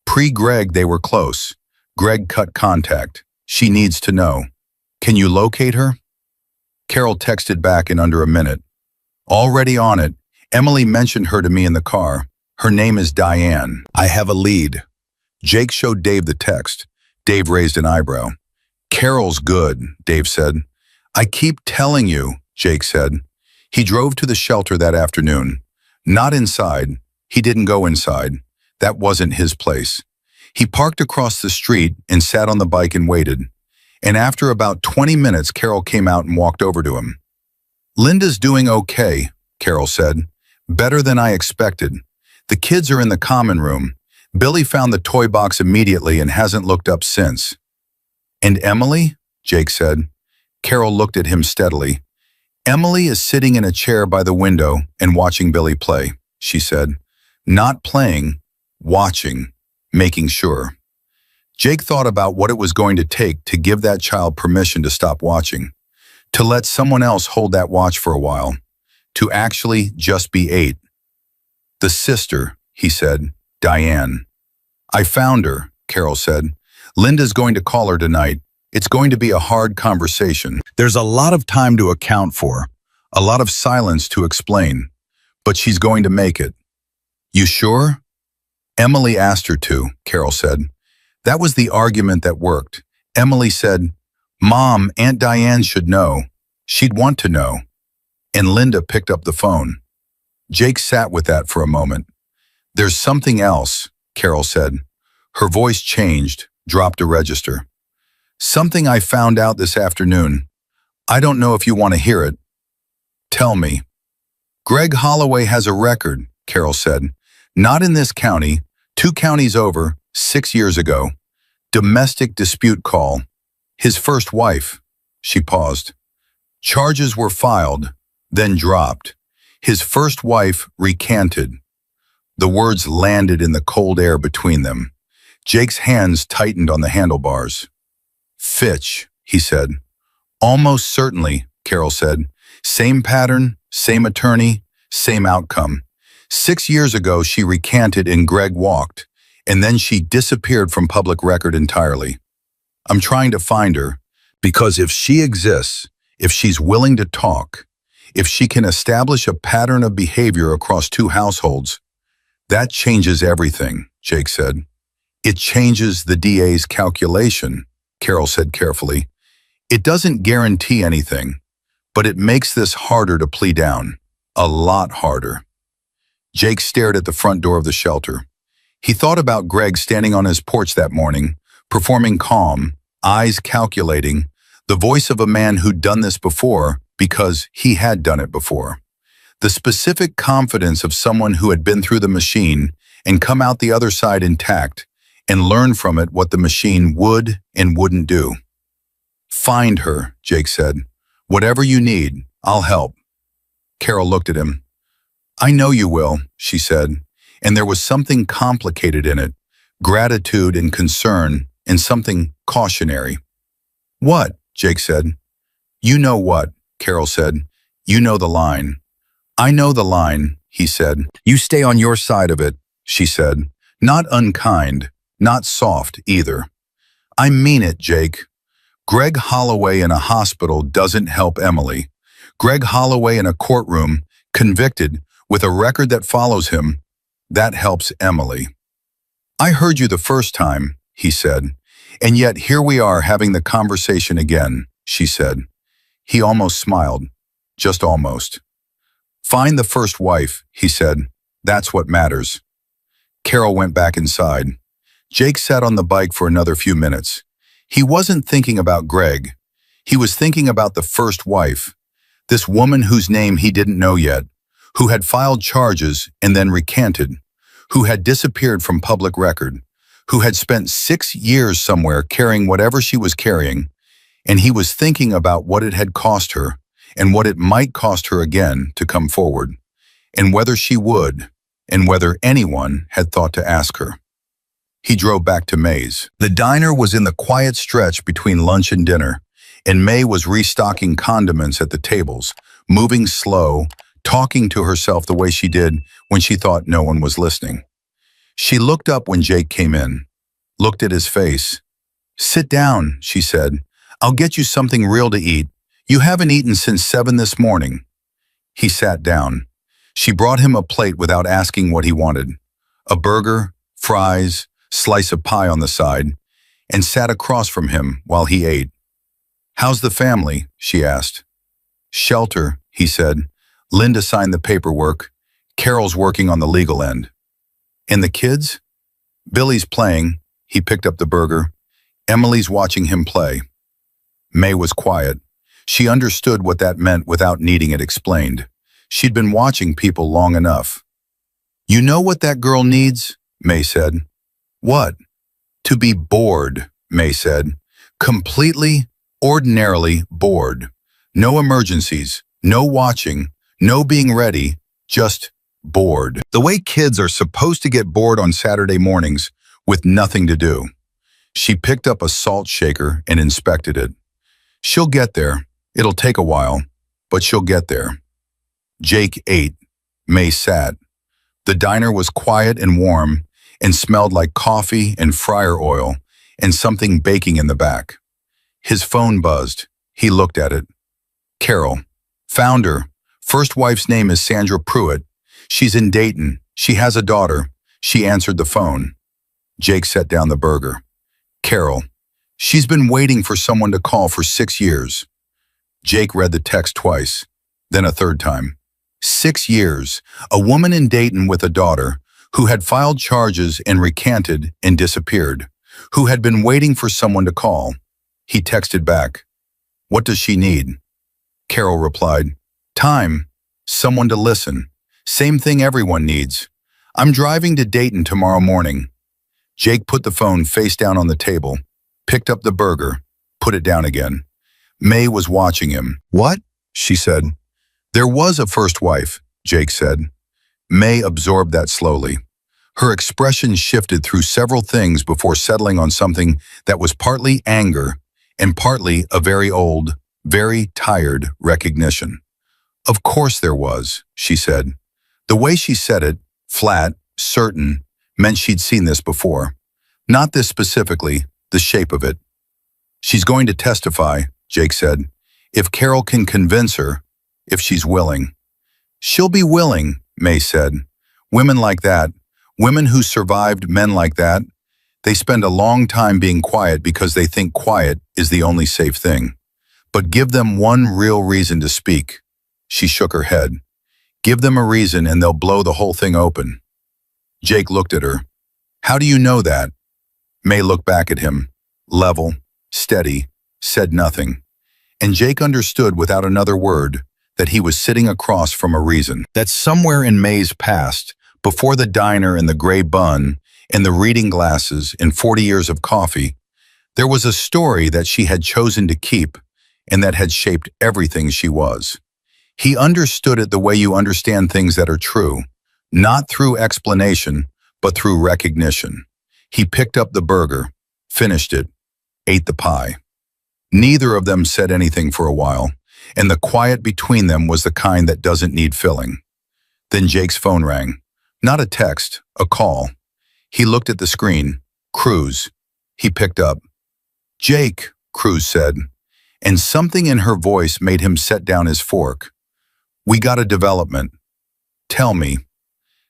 Pre-Greg, they were close. Greg cut contact. She needs to know. Can you locate her? Carol texted back in under a minute. Already on it. Emily mentioned her to me in the car. Her name is Diane. I have a lead. Jake showed Dave the text. Dave raised an eyebrow. Carol's good, Dave said. I keep telling you, Jake said. He drove to the shelter that afternoon. Not inside. He didn't go inside. That wasn't his place. He parked across the street and sat on the bike and waited. And after about 20 minutes, Carol came out and walked over to him. Linda's doing okay, Carol said. Better than I expected. The kids are in the common room. Billy found the toy box immediately and hasn't looked up since. And Emily? Jake said. Carol looked at him steadily. Emily is sitting in a chair by the window and watching Billy play, she said. Not playing, watching, making sure. Jake thought about what it was going to take to give that child permission to stop watching, to let someone else hold that watch for a while, to actually just be 8. The sister, he said, Diane. I found her, Carol said. Linda's going to call her tonight. It's going to be a hard conversation. There's a lot of time to account for, a lot of silence to explain, but she's going to make it. You sure? Emily asked her to, Carol said. That was the argument that worked. Emily said, Mom, Aunt Diane should know. She'd want to know. And Linda picked up the phone. Jake sat with that for a moment. There's something else, Carol said. Her voice changed, dropped a register. Something I found out this afternoon. I don't know if you want to hear it. Tell me. Greg Holloway has a record, Carol said. Not in this county, 2 counties over, 6 years ago. Domestic dispute call. His first wife. She paused. Charges were filed, then dropped. His first wife recanted. The words landed in the cold air between them. Jake's hands tightened on the handlebars. Fitch, he said. Almost certainly, Carol said. Same pattern, same attorney, same outcome. 6 years ago, she recanted and Greg walked, and then she disappeared from public record entirely. I'm trying to find her, because if she exists, if she's willing to talk, if she can establish a pattern of behavior across 2 households, that changes everything, Jake said. It changes the DA's calculation, Carol said carefully. It doesn't guarantee anything, but it makes this harder to plea down. A lot harder. Jake stared at the front door of the shelter. He thought about Greg standing on his porch that morning, performing calm, eyes calculating, the voice of a man who'd done this before because he had done it before. The specific confidence of someone who had been through the machine and come out the other side intact and learn from it what the machine would and wouldn't do. Find her, Jake said. Whatever you need, I'll help. Carol looked at him. I know you will, she said, and there was something complicated in it, gratitude and concern and something cautionary. What? Jake said. You know what, Carol said. You know the line. I know the line, he said. You stay on your side of it, she said. Not unkind, not soft either. I mean it, Jake. Greg Holloway in a hospital doesn't help Emily. Greg Holloway in a courtroom, convicted, with a record that follows him, that helps Emily. I heard you the first time, he said, and yet here we are having the conversation again, she said. He almost smiled, just almost. Find the first wife, he said. That's what matters. Carol went back inside. Jake sat on the bike for another few minutes. He wasn't thinking about Greg. He was thinking about the first wife, this woman whose name he didn't know yet, who had filed charges and then recanted, who had disappeared from public record, who had spent 6 years somewhere carrying whatever she was carrying, and he was thinking about what it had cost her and what it might cost her again to come forward, and whether she would, and whether anyone had thought to ask her. He drove back to Mays. The diner was in the quiet stretch between lunch and dinner, and May was restocking condiments at the tables, moving slow, talking to herself the way she did when she thought no one was listening. She looked up when Jake came in, looked at his face. "Sit down," she said. "I'll get you something real to eat. You haven't eaten since 7 this morning." He sat down. She brought him a plate without asking what he wanted. A burger, fries, slice of pie on the side, and sat across from him while he ate. "How's the family?" she asked. "Shelter," he said. "Linda signed the paperwork. Carol's working on the legal end." "And the kids?" "Billy's playing." He picked up the burger. "Emily's watching him play." May was quiet. She understood what that meant without needing it explained. She'd been watching people long enough. "You know what that girl needs?" May said. "What?" "To be bored," May said. "Completely, ordinarily bored. No emergencies, no watching, no being ready, just bored. The way kids are supposed to get bored on Saturday mornings with nothing to do." She picked up a salt shaker and inspected it. "She'll get there. It'll take a while, but she'll get there." Jake ate. May sat. The diner was quiet and warm and smelled like coffee and fryer oil and something baking in the back. His phone buzzed. He looked at it. "Carol. Found her. First wife's name is Sandra Pruitt. She's in Dayton. She has a daughter." She answered the phone. Jake set down the burger. "Carol. She's been waiting for someone to call for 6 years." Jake read the text twice, then a third time. 6 years. A woman in Dayton with a daughter who had filed charges and recanted and disappeared, who had been waiting for someone to call. He texted back. "What does she need?" Carol replied, "Time. Someone to listen. Same thing everyone needs. I'm driving to Dayton tomorrow morning." Jake put the phone face down on the table, picked up the burger, put it down again. May was watching him. "What?" she said. "There was a first wife," Jake said. May absorbed that slowly. Her expression shifted through several things before settling on something that was partly anger and partly a very old, very tired recognition. "Of course there was," she said. The way she said it, flat, certain, meant she'd seen this before. Not this specifically, the shape of it. "She's going to testify," Jake said. "If Carol can convince her, if she's willing." "She'll be willing," May said. "Women like that, women who survived men like that, they spend a long time being quiet because they think quiet is the only safe thing. But give them one real reason to speak." She shook her head. "Give them a reason and they'll blow the whole thing open." Jake looked at her. "How do you know that?" May looked back at him, level, steady, said nothing. And Jake understood without another word that he was sitting across from a reason. That somewhere in May's past, before the diner and the gray bun and the reading glasses and 40 years of coffee, there was a story that she had chosen to keep and that had shaped everything she was. He understood it the way you understand things that are true, not through explanation, but through recognition. He picked up the burger, finished it, ate the pie. Neither of them said anything for a while, and the quiet between them was the kind that doesn't need filling. Then Jake's phone rang. Not a text, a call. He looked at the screen. Cruz. He picked up. "Jake," Cruz said, and something in her voice made him set down his fork. "We got a development." "Tell me."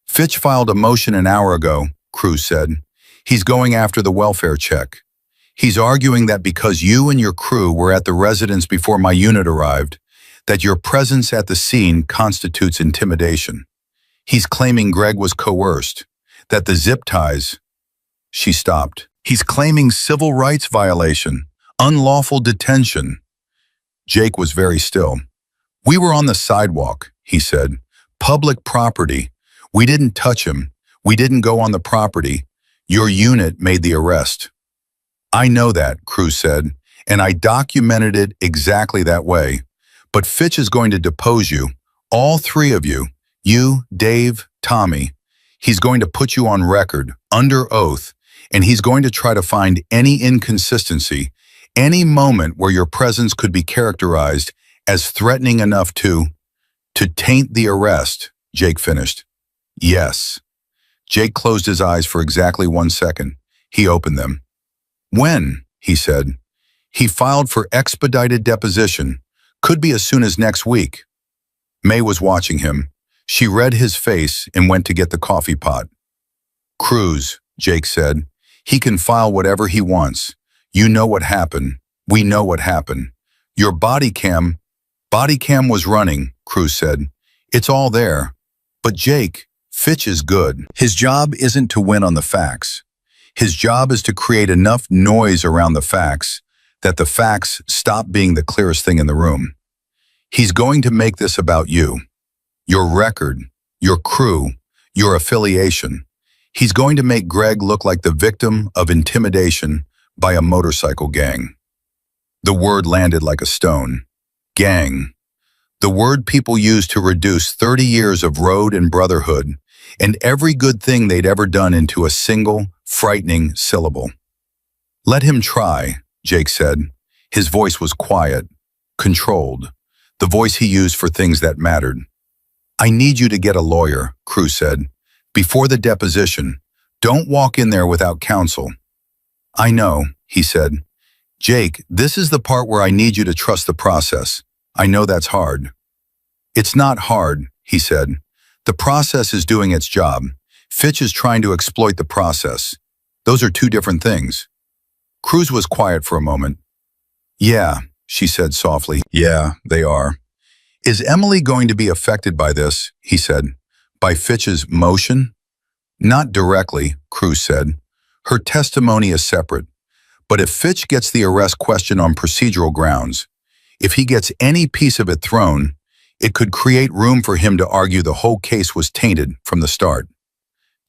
"Fitch filed a motion an hour ago," Cruz said. "He's going after the welfare check. He's arguing that because you and your crew were at the residence before my unit arrived, that your presence at the scene constitutes intimidation. He's claiming Greg was coerced, that the zip ties..." She stopped. "He's claiming civil rights violation, unlawful detention." Jake was very still. "We were on the sidewalk," he said. "Public property. We didn't touch him. We didn't go on the property. Your unit made the arrest." "I know that," Cruz said, "and I documented it exactly that way. But Fitch is going to depose you, all three of you, Dave, Tommy. He's going to put you on record, under oath, and he's going to try to find any inconsistency, Any moment where your presence could be characterized as threatening enough to taint the arrest, Jake finished. Yes. Jake closed his eyes for exactly 1 second. He opened them. When? He said. He filed for expedited deposition. Could be as soon as next week. May was watching him. She read his face and went to get the coffee pot. Cruz, Jake said. He can file whatever he wants. You know what happened. We know what happened. Your body cam was running, Cruz said. It's all there. But Jake, Fitch is good. His job isn't to win on the facts. His job is to create enough noise around the facts that the facts stop being the clearest thing in the room. He's going to make this about you, your record, your crew, your affiliation. He's going to make Greg look like the victim of intimidation by a motorcycle gang. The word landed like a stone. Gang. The word people use to reduce 30 years of road and brotherhood and every good thing they'd ever done into a single, frightening syllable. Let him try, Jake said. His voice was quiet, controlled, the voice he used for things that mattered. I need you to get a lawyer, Cruz said. Before the deposition, don't walk in there without counsel. I know, he said. Jake, this is the part where I need you to trust the process. I know that's hard. It's not hard, he said. The process is doing its job. Fitch is trying to exploit the process. Those are two different things. Cruz was quiet for a moment. Yeah, she said softly. Yeah, they are. Is Emily going to be affected by this? He said. By Fitch's motion? Not directly, Cruz said. Her testimony is separate. But if Fitch gets the arrest question on procedural grounds, if he gets any piece of it thrown, it could create room for him to argue the whole case was tainted from the start.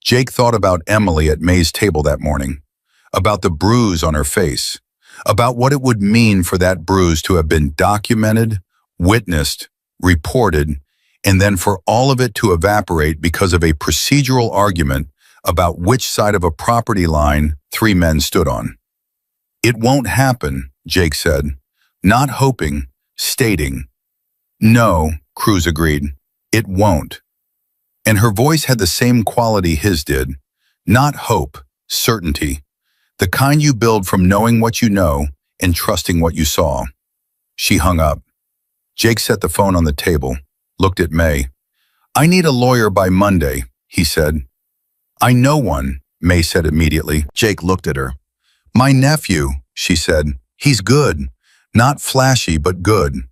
Jake thought about Emily at May's table that morning, about the bruise on her face, about what it would mean for that bruise to have been documented, witnessed, reported, and then for all of it to evaporate because of a procedural argument about which side of a property line three men stood on. It won't happen, Jake said, not hoping, stating. No, Cruz agreed, it won't. And her voice had the same quality his did, not hope, certainty, the kind you build from knowing what you know and trusting what you saw. She hung up. Jake set the phone on the table, looked at May. I need a lawyer by Monday, he said. I know one, May said immediately. Jake looked at her. My nephew, she said. He's good. Not flashy, but good.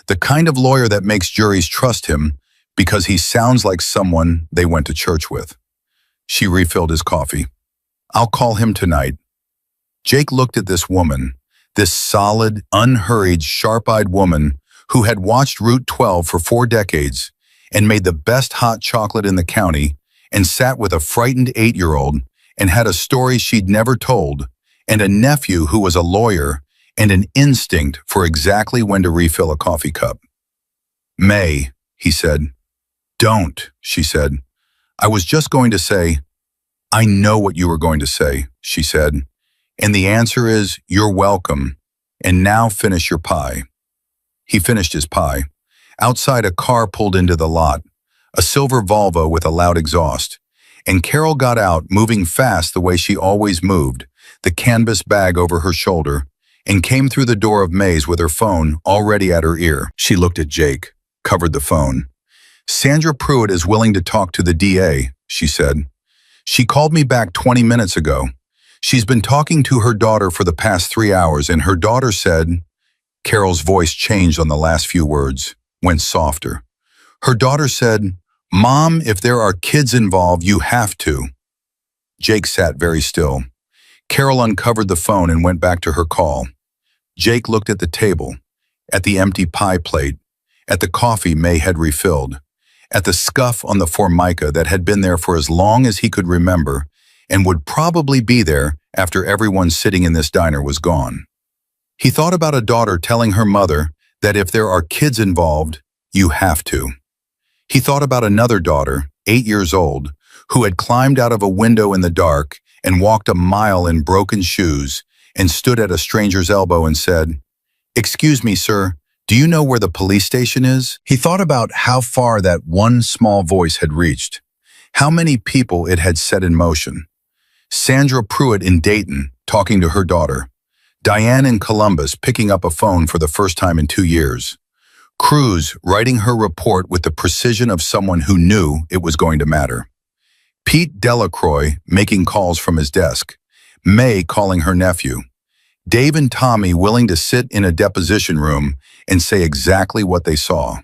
The kind of lawyer that makes juries trust him because he sounds like someone they went to church with. She refilled his coffee. I'll call him tonight. Jake looked at this woman, this solid, unhurried, sharp-eyed woman who had watched Route 12 for 4 decades and made the best hot chocolate in the county and sat with a frightened 8-year-old and had a story she'd never told and a nephew who was a lawyer and an instinct for exactly when to refill a coffee cup. May, he said. Don't, she said. I was just going to say, I know what you were going to say, she said. And the answer is, you're welcome. And now finish your pie. He finished his pie. Outside, a car pulled into the lot, a silver Volvo with a loud exhaust. And Carol got out, moving fast the way she always moved, the canvas bag over her shoulder, and came through the door of May's with her phone already at her ear. She looked at Jake, covered the phone. Sandra Pruitt is willing to talk to the DA, she said. She called me back 20 minutes ago. She's been talking to her daughter for the past 3 hours, and her daughter said, Carol's voice changed on the last few words, went softer. Her daughter said, Mom, if there are kids involved, you have to. Jake sat very still. Carol uncovered the phone and went back to her call. Jake looked at the table, at the empty pie plate, at the coffee May had refilled, at the scuff on the formica that had been there for as long as he could remember and would probably be there after everyone sitting in this diner was gone. He thought about a daughter telling her mother that if there are kids involved, you have to. He thought about another daughter, 8 years old, who had climbed out of a window in the dark and walked a mile in broken shoes and stood at a stranger's elbow and said, "Excuse me, sir, do you know where the police station is?" He thought about how far that one small voice had reached, how many people it had set in motion. Sandra Pruitt in Dayton, talking to her daughter. Diane in Columbus, picking up a phone for the first time in 2 years. Cruz writing her report with the precision of someone who knew it was going to matter. Pete Delacroix making calls from his desk. May calling her nephew. Dave and Tommy willing to sit in a deposition room and say exactly what they saw.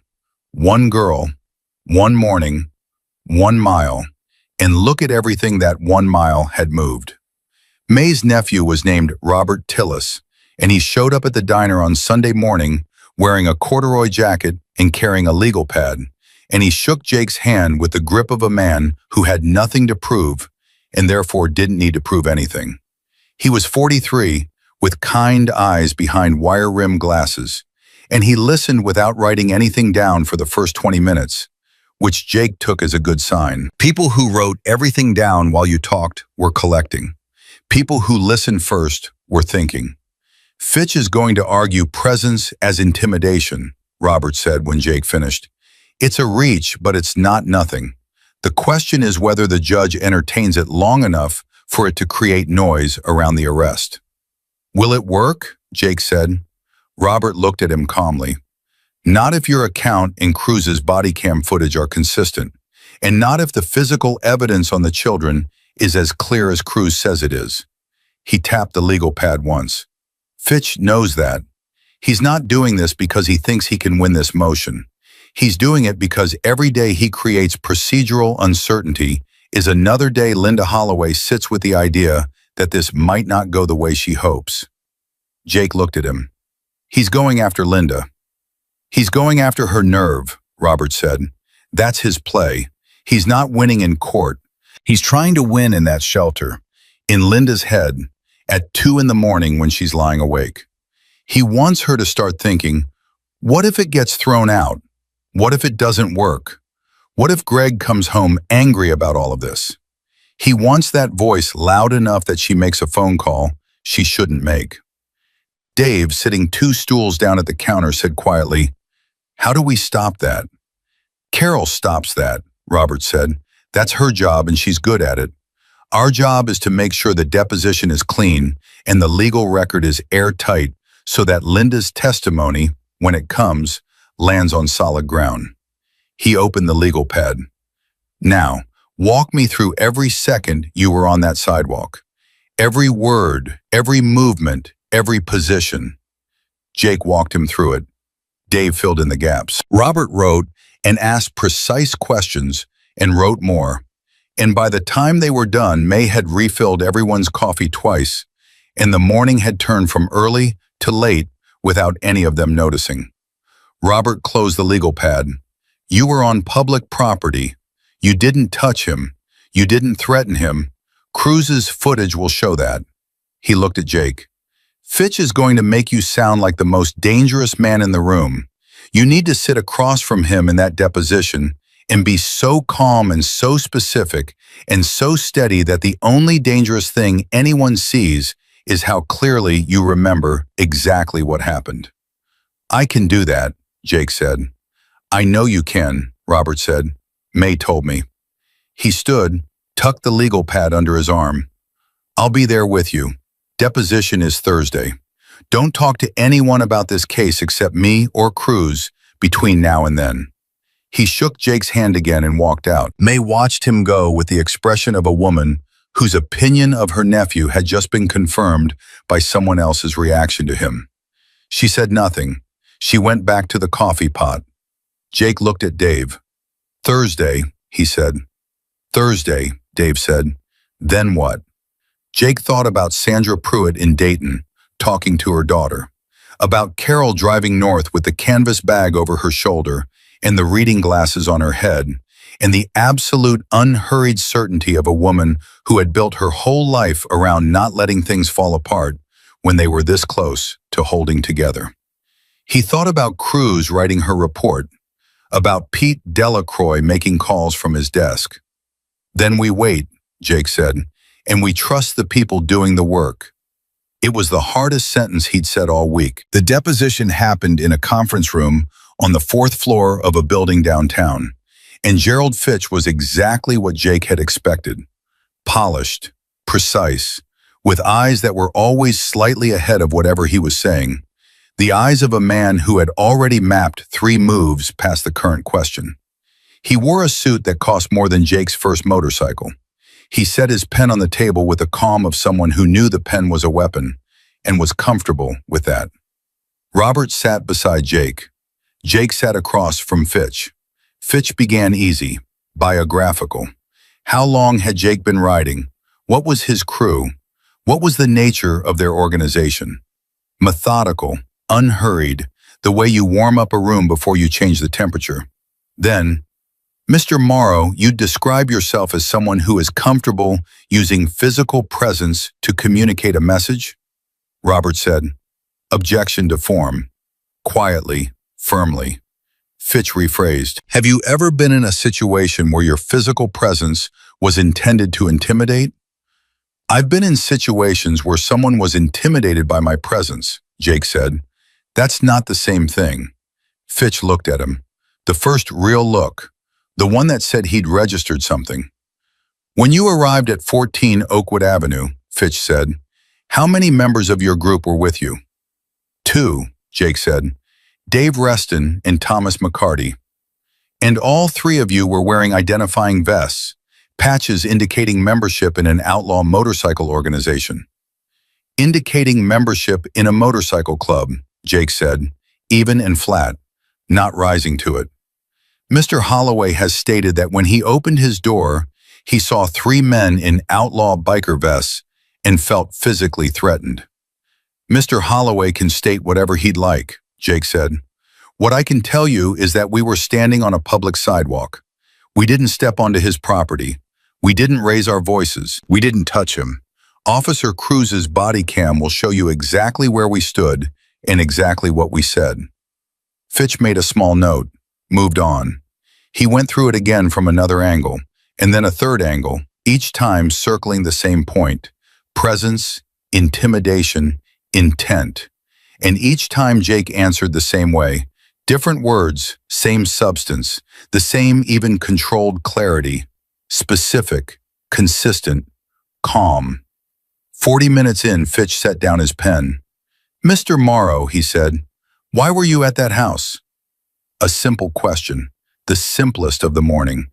One girl, one morning, 1 mile, and look at everything that 1 mile had moved. May's nephew was named Robert Tillis, and he showed up at the diner on Sunday morning wearing a corduroy jacket and carrying a legal pad, and he shook Jake's hand with the grip of a man who had nothing to prove and therefore didn't need to prove anything. He was 43, with kind eyes behind wire-rimmed glasses, and he listened without writing anything down for the first 20 minutes, which Jake took as a good sign. People who wrote everything down while you talked were collecting. People who listened first were thinking. "Fitch is going to argue presence as intimidation," Robert said when Jake finished. "It's a reach, but it's not nothing. The question is whether the judge entertains it long enough for it to create noise around the arrest." "Will it work?" Jake said. Robert looked at him calmly. "Not if your account and Cruz's body cam footage are consistent, and not if the physical evidence on the children is as clear as Cruz says it is." He tapped the legal pad once. "Fitch knows that. He's not doing this because he thinks he can win this motion. He's doing it because every day he creates procedural uncertainty is another day Linda Holloway sits with the idea that this might not go the way she hopes." Jake looked at him. "He's going after Linda. He's going after her nerve," Robert said. "That's his play. He's not winning in court. He's trying to win in that shelter, in Linda's head, at 2 in the morning when she's lying awake. He wants her to start thinking, what if it gets thrown out? What if it doesn't work? What if Greg comes home angry about all of this? He wants that voice loud enough that she makes a phone call she shouldn't make." Dave, sitting 2 stools down at the counter, said quietly, "How do we stop that?" "Carol stops that," Robert said. "That's her job and she's good at it. Our job is to make sure the deposition is clean and the legal record is airtight so that Linda's testimony, when it comes, lands on solid ground." He opened the legal pad. "Now, walk me through every second you were on that sidewalk. Every word, every movement, every position." Jake walked him through it. Dave filled in the gaps. Robert wrote and asked precise questions and wrote more. And by the time they were done, May had refilled everyone's coffee twice, and the morning had turned from early to late without any of them noticing. Robert closed the legal pad. "You were on public property. You didn't touch him. You didn't threaten him. Cruz's footage will show that." He looked at Jake. "Fitch is going to make you sound like the most dangerous man in the room. You need to sit across from him in that deposition and be so calm and so specific and so steady that the only dangerous thing anyone sees is how clearly you remember exactly what happened." "I can do that," Jake said. "I know you can," Robert said. "May told me." He stood, tucked the legal pad under his arm. "I'll be there with you. Deposition is Thursday. Don't talk to anyone about this case except me or Cruz between now and then." He shook Jake's hand again and walked out. May watched him go with the expression of a woman whose opinion of her nephew had just been confirmed by someone else's reaction to him. She said nothing. She went back to the coffee pot. Jake looked at Dave. "Thursday," he said. "Thursday," Dave said. "Then what?" Jake thought about Sandra Pruitt in Dayton, talking to her daughter, about Carol driving north with the canvas bag over her shoulder and the reading glasses on her head, and the absolute unhurried certainty of a woman who had built her whole life around not letting things fall apart when they were this close to holding together. He thought about Cruz writing her report, about Pete Delacroix making calls from his desk. "Then we wait," Jake said, "and we trust the people doing the work. It was the hardest sentence he'd said all week. The deposition happened in a conference room on the fourth floor of a building downtown, and Gerald Fitch was exactly what Jake had expected. Polished, precise, with eyes that were always slightly ahead of whatever he was saying. The eyes of a man who had already mapped 3 moves past the current question. He wore a suit that cost more than Jake's first motorcycle. He set his pen on the table with the calm of someone who knew the pen was a weapon and was comfortable with that. Robert sat beside Jake. Jake sat across from Fitch. Fitch began easy, biographical. How long had Jake been riding? What was his crew? What was the nature of their organization? Methodical, unhurried, the way you warm up a room before you change the temperature. Then, Mr. Morrow, you'd describe yourself as someone who is comfortable using physical presence to communicate a message? Robert said, objection to form, quietly, firmly. Fitch rephrased, have you ever been in a situation where your physical presence was intended to intimidate? I've been in situations where someone was intimidated by my presence, Jake said. That's not the same thing. Fitch looked at him. The first real look. The one that said he'd registered something. When you arrived at 14 Oakwood Avenue, Fitch said, how many members of your group were with you? 2, Jake said. Dave Reston and Thomas McCarty. And all 3 of you were wearing identifying vests, patches indicating membership in an outlaw motorcycle organization. Indicating membership in a motorcycle club, Jake said, even and flat, not rising to it. Mr. Holloway has stated that when he opened his door, he saw 3 men in outlaw biker vests and felt physically threatened. Mr. Holloway can state whatever he'd like, Jake said. What I can tell you is that we were standing on a public sidewalk. We didn't step onto his property. We didn't raise our voices. We didn't touch him. Officer Cruz's body cam will show you exactly where we stood and exactly what we said. Fitch made a small note, moved on. He went through it again from another angle, and then a third angle, each time circling the same point. Presence, intimidation, intent. And each time Jake answered the same way. Different words, same substance, the same even controlled clarity. Specific, consistent, calm. 40 minutes in, Fitch set down his pen. Mr. Morrow, he said, why were you at that house? A simple question, the simplest of the morning.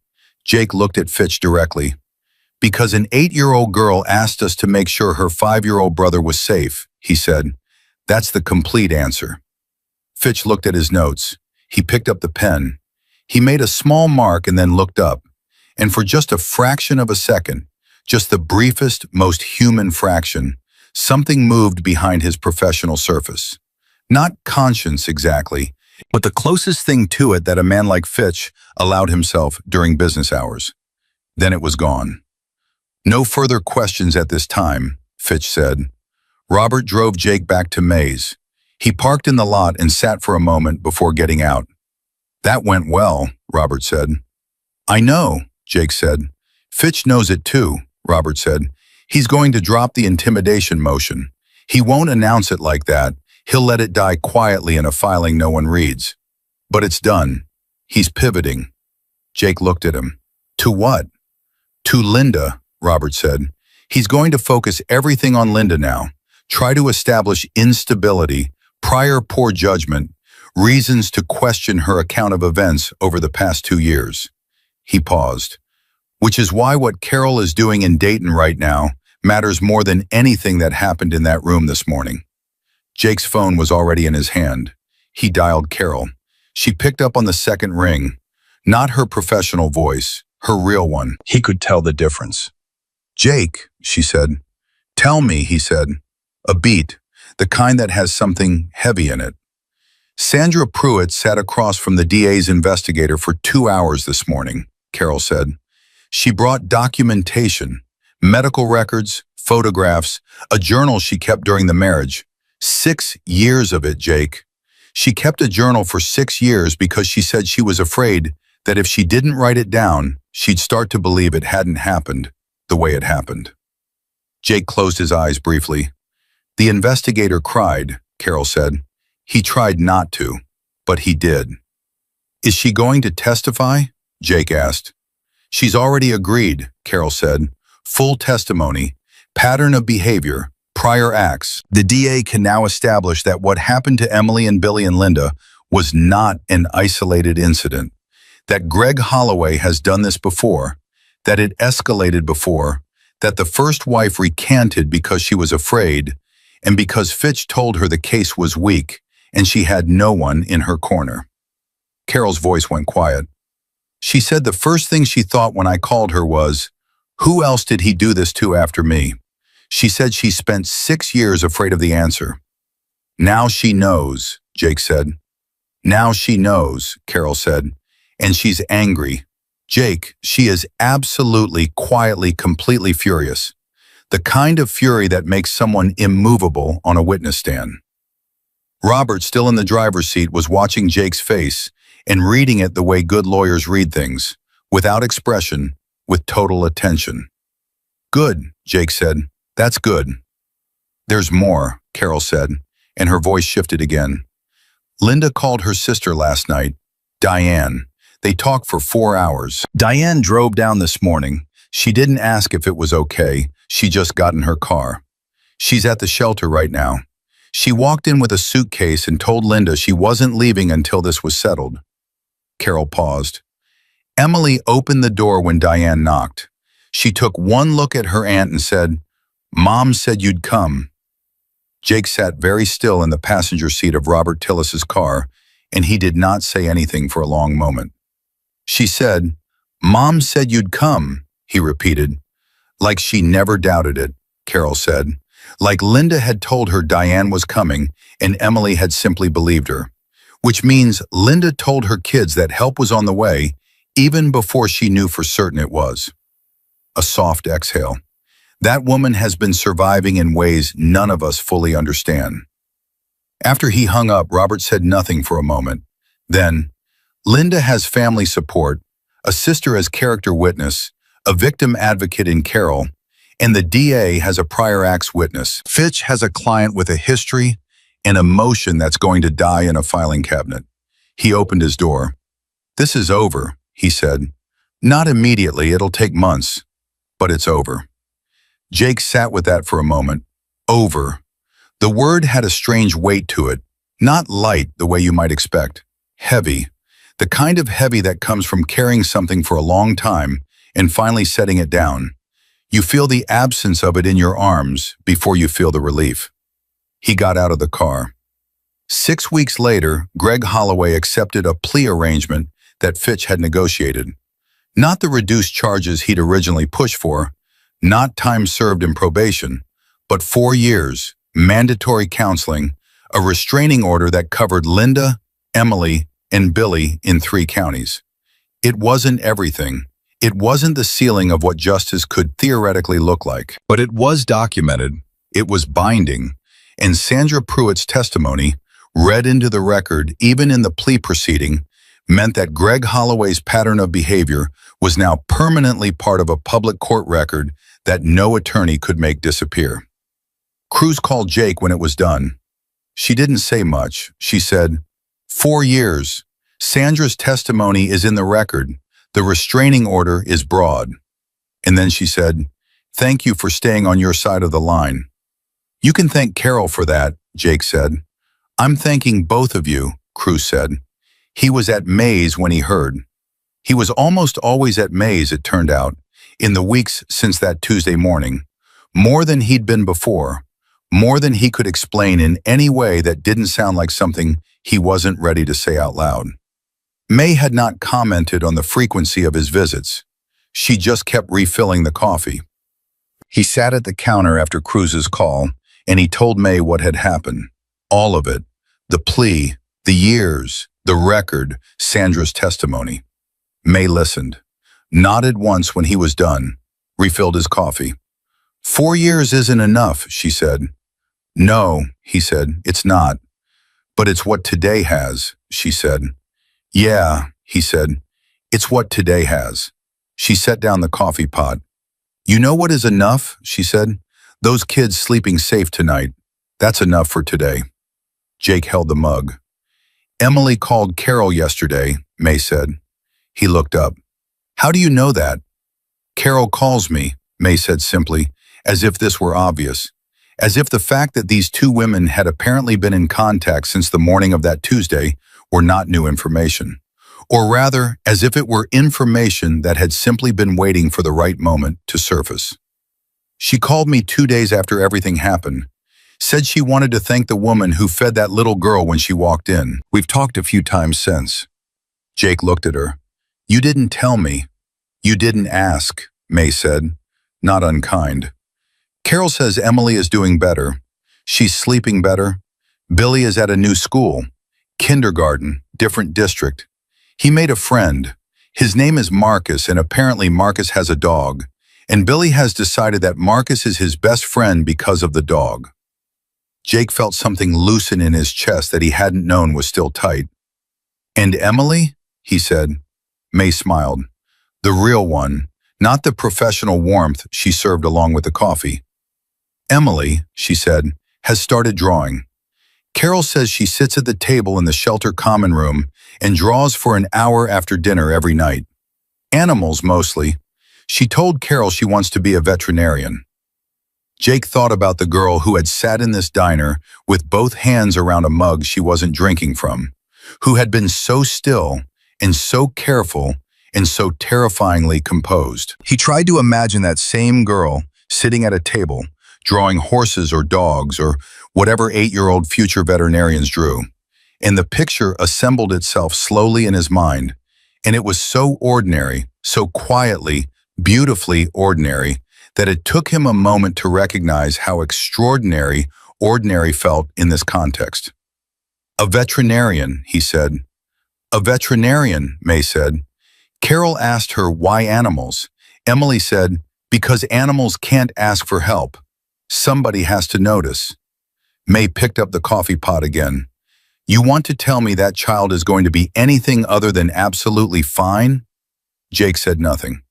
Jake looked at Fitch directly. Because an 8-year-old girl asked us to make sure her 5-year-old brother was safe, he said. That's the complete answer. Fitch looked at his notes. He picked up the pen. He made a small mark and then looked up. And for just a fraction of a second, just the briefest, most human fraction, something moved behind his professional surface. Not conscience exactly, but the closest thing to it that a man like Fitch allowed himself during business hours. Then it was gone. No further questions at this time, Fitch said. Robert drove Jake back to Mays. He parked in the lot and sat for a moment before getting out. That went well, Robert said. I know, Jake said. Fitch knows it too, Robert said. He's going to drop the intimidation motion. He won't announce it like that. He'll let it die quietly in a filing no one reads. But it's done. He's pivoting. Jake looked at him. To what? To Linda, Robert said. He's going to focus everything on Linda now. Try to establish instability, prior poor judgment, reasons to question her account of events over the past 2 years. He paused. Which is why what Carol is doing in Dayton right now matters more than anything that happened in that room this morning. Jake's phone was already in his hand. He dialed Carol. She picked up on the second ring. Not her professional voice, her real one. He could tell the difference. Jake, she said. Tell me, he said. A beat, the kind that has something heavy in it. Sandra Pruitt sat across from the DA's investigator for 2 hours this morning, Carol said. She brought documentation, medical records, photographs, a journal she kept during the marriage. 6 years of it, Jake. She kept a journal for 6 years because she said she was afraid that if she didn't write it down, she'd start to believe it hadn't happened the way it happened. Jake closed his eyes briefly. The investigator cried, Carol said. He tried not to, but he did. Is she going to testify? Jake asked. She's already agreed, Carol said. Full testimony, pattern of behavior, prior acts. The DA can now establish that what happened to Emily and Billy and Linda was not an isolated incident, that Greg Holloway has done this before, that it escalated before, that the first wife recanted because she was afraid, and because Fitch told her the case was weak and she had no one in her corner. Carol's voice went quiet. She said the first thing she thought when I called her was, who else did he do this to after me? She said she spent 6 years afraid of the answer. Now she knows, Jake said. Now she knows, Carol said, and she's angry. Jake, she is absolutely, quietly, completely furious. The kind of fury that makes someone immovable on a witness stand. Robert, still in the driver's seat, was watching Jake's face and reading it the way good lawyers read things, without expression, with total attention. Good, Jake said. That's good. There's more, Carol said, and her voice shifted again. Linda called her sister last night, Diane. They talked for 4 hours. Diane drove down this morning. She didn't ask if it was okay. She just got in her car. She's at the shelter right now. She walked in with a suitcase and told Linda she wasn't leaving until this was settled. Carol paused. Emily opened the door when Diane knocked. She took one look at her aunt and said, Mom said you'd come. Jake sat very still in the passenger seat of Robert Tillis's car, and he did not say anything for a long moment. She said, Mom said you'd come, he repeated. Like she never doubted it, Carol said. Like Linda had told her Diane was coming, and Emily had simply believed her. Which means Linda told her kids that help was on the way, even before she knew for certain it was. A soft exhale. That woman has been surviving in ways none of us fully understand. After he hung up, Robert said nothing for a moment. Then, Linda has family support, a sister as character witness, a victim advocate in Carol, and the DA has a prior acts witness. Fitch has a client with a history and emotion that's going to die in a filing cabinet. He opened his door. This is over, he said. Not immediately, it'll take months, but it's over. Jake sat with that for a moment. Over. The word had a strange weight to it, not light the way you might expect. Heavy. The kind of heavy that comes from carrying something for a long time and finally setting it down. You feel the absence of it in your arms before you feel the relief. He got out of the car. 6 weeks later, Greg Holloway accepted a plea arrangement that Fitch had negotiated. Not the reduced charges he'd originally pushed for, not time served in probation, but 4 years, mandatory counseling, a restraining order that covered Linda, Emily, and Billy in 3 counties. It wasn't everything. It wasn't the ceiling of what justice could theoretically look like. But it was documented, it was binding, and Sandra Pruitt's testimony, read into the record even in the plea proceeding, meant that Greg Holloway's pattern of behavior was now permanently part of a public court record that no attorney could make disappear. Cruz called Jake when it was done. She didn't say much. She said, 4 years. Sandra's testimony is in the record. The restraining order is broad. And then she said, thank you for staying on your side of the line. You can thank Carol for that, Jake said. I'm thanking both of you, Cruz said. He was at Mays when he heard. He was almost always at Mays, it turned out, in the weeks since that Tuesday morning, more than he'd been before, more than he could explain in any way that didn't sound like something he wasn't ready to say out loud. May had not commented on the frequency of his visits. She just kept refilling the coffee. He sat at the counter after Cruz's call, and he told May what had happened. All of it. The plea, the years, the record, Sandra's testimony. May listened, nodded once when he was done, refilled his coffee. 4 years isn't enough, she said. No, he said, it's not. But it's what today has, she said. Yeah, he said, it's what today has. She set down the coffee pot. You know what is enough, she said? Those kids sleeping safe tonight. That's enough for today. Jake held the mug. Emily called Carol yesterday, May said. He looked up. How do you know that? Carol calls me, May said simply, as if this were obvious. As if the fact that these two women had apparently been in contact since the morning of that Tuesday were not new information. Or rather, as if it were information that had simply been waiting for the right moment to surface. She called me 2 days after everything happened. Said she wanted to thank the woman who fed that little girl when she walked in. We've talked a few times since. Jake looked at her. You didn't tell me. You didn't ask, May said, not unkind. Carol says Emily is doing better. She's sleeping better. Billy is at a new school. Kindergarten, different district. He made a friend. His name is Marcus, and apparently Marcus has a dog. And Billy has decided that Marcus is his best friend because of the dog. Jake felt something loosen in his chest that he hadn't known was still tight. And Emily? He said. May smiled. The real one, not the professional warmth she served along with the coffee. Emily, she said, has started drawing. Carol says she sits at the table in the shelter common room and draws for an hour after dinner every night. Animals, mostly. She told Carol she wants to be a veterinarian. Jake thought about the girl who had sat in this diner with both hands around a mug she wasn't drinking from, who had been so still and so careful and so terrifyingly composed. He tried to imagine that same girl sitting at a table, drawing horses or dogs or whatever 8-year-old future veterinarians drew. And the picture assembled itself slowly in his mind, and it was so ordinary, so quietly, beautifully ordinary, that it took him a moment to recognize how extraordinary ordinary felt in this context. A veterinarian, he said. A veterinarian, May said. Carol asked her why animals. Emily said, because animals can't ask for help. Somebody has to notice. May picked up the coffee pot again. You want to tell me that child is going to be anything other than absolutely fine? Jake said nothing.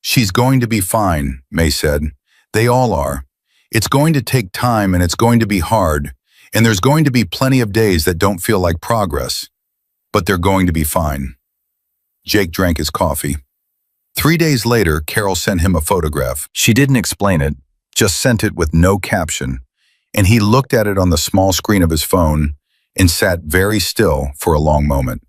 She's going to be fine, May said. They all are. It's going to take time and it's going to be hard, and there's going to be plenty of days that don't feel like progress. But they're going to be fine. Jake drank his coffee. 3 days later, Carol sent him a photograph. She didn't explain it, just sent it with no caption, and he looked at it on the small screen of his phone and sat very still for a long moment.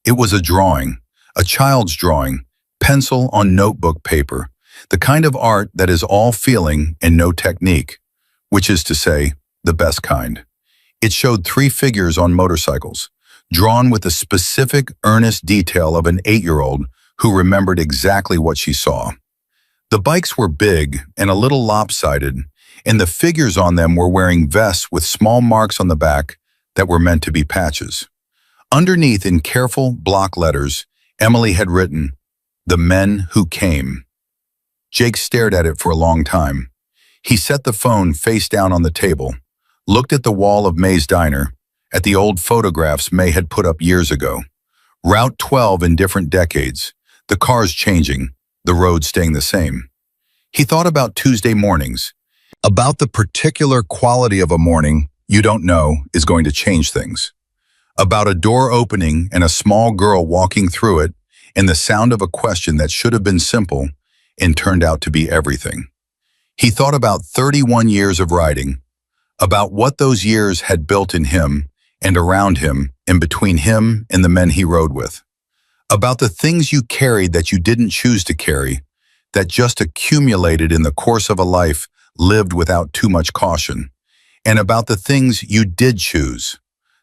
It was a drawing, a child's drawing, pencil on notebook paper, the kind of art that is all feeling and no technique, which is to say, the best kind. It showed 3 figures on motorcycles, drawn with the specific, earnest detail of an 8-year-old who remembered exactly what she saw. The bikes were big and a little lopsided, and the figures on them were wearing vests with small marks on the back that were meant to be patches. Underneath, in careful block letters, Emily had written, "The men who came." Jake stared at it for a long time. He set the phone face down on the table, looked at the wall of May's diner, at the old photographs May had put up years ago. Route 12 in different decades, the cars changing, the road staying the same. He thought about Tuesday mornings, about the particular quality of a morning you don't know is going to change things, about a door opening and a small girl walking through it and the sound of a question that should have been simple and turned out to be everything. He thought about 31 years of riding, about what those years had built in him and around him and between him and the men he rode with, about the things you carried that you didn't choose to carry, that just accumulated in the course of a life lived without too much caution, and about the things you did choose,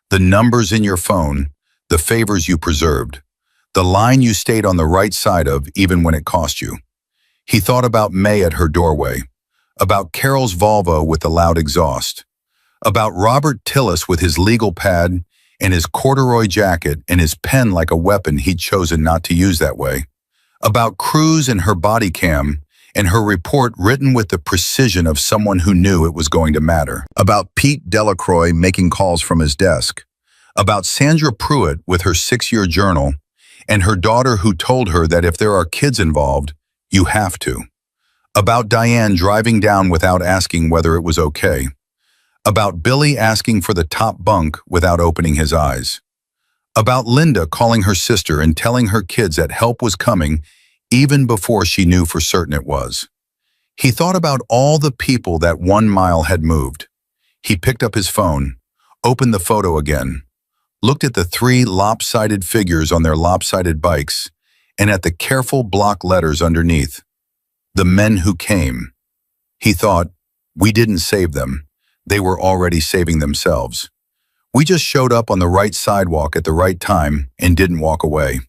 the numbers in your phone, the favors you preserved, the line you stayed on the right side of even when it cost you. He thought about May at her doorway, about Carol's Volvo with the loud exhaust, about Robert Tillis with his legal pad and his corduroy jacket and his pen like a weapon he'd chosen not to use that way, about Cruz and her body cam and her report written with the precision of someone who knew it was going to matter, about Pete Delacroix making calls from his desk, about Sandra Pruitt with her 6-year journal and her daughter who told her that if there are kids involved, you have to, about Diane driving down without asking whether it was okay, About Billy asking for the top bunk without opening his eyes. About Linda calling her sister and telling her kids that help was coming even before she knew for certain it was. He thought about all the people that 1 mile had moved. He picked up his phone, opened the photo again, looked at the 3 lopsided figures on their lopsided bikes, and at the careful block letters underneath. The men who came. He thought, we didn't save them. They were already saving themselves. We just showed up on the right sidewalk at the right time and didn't walk away.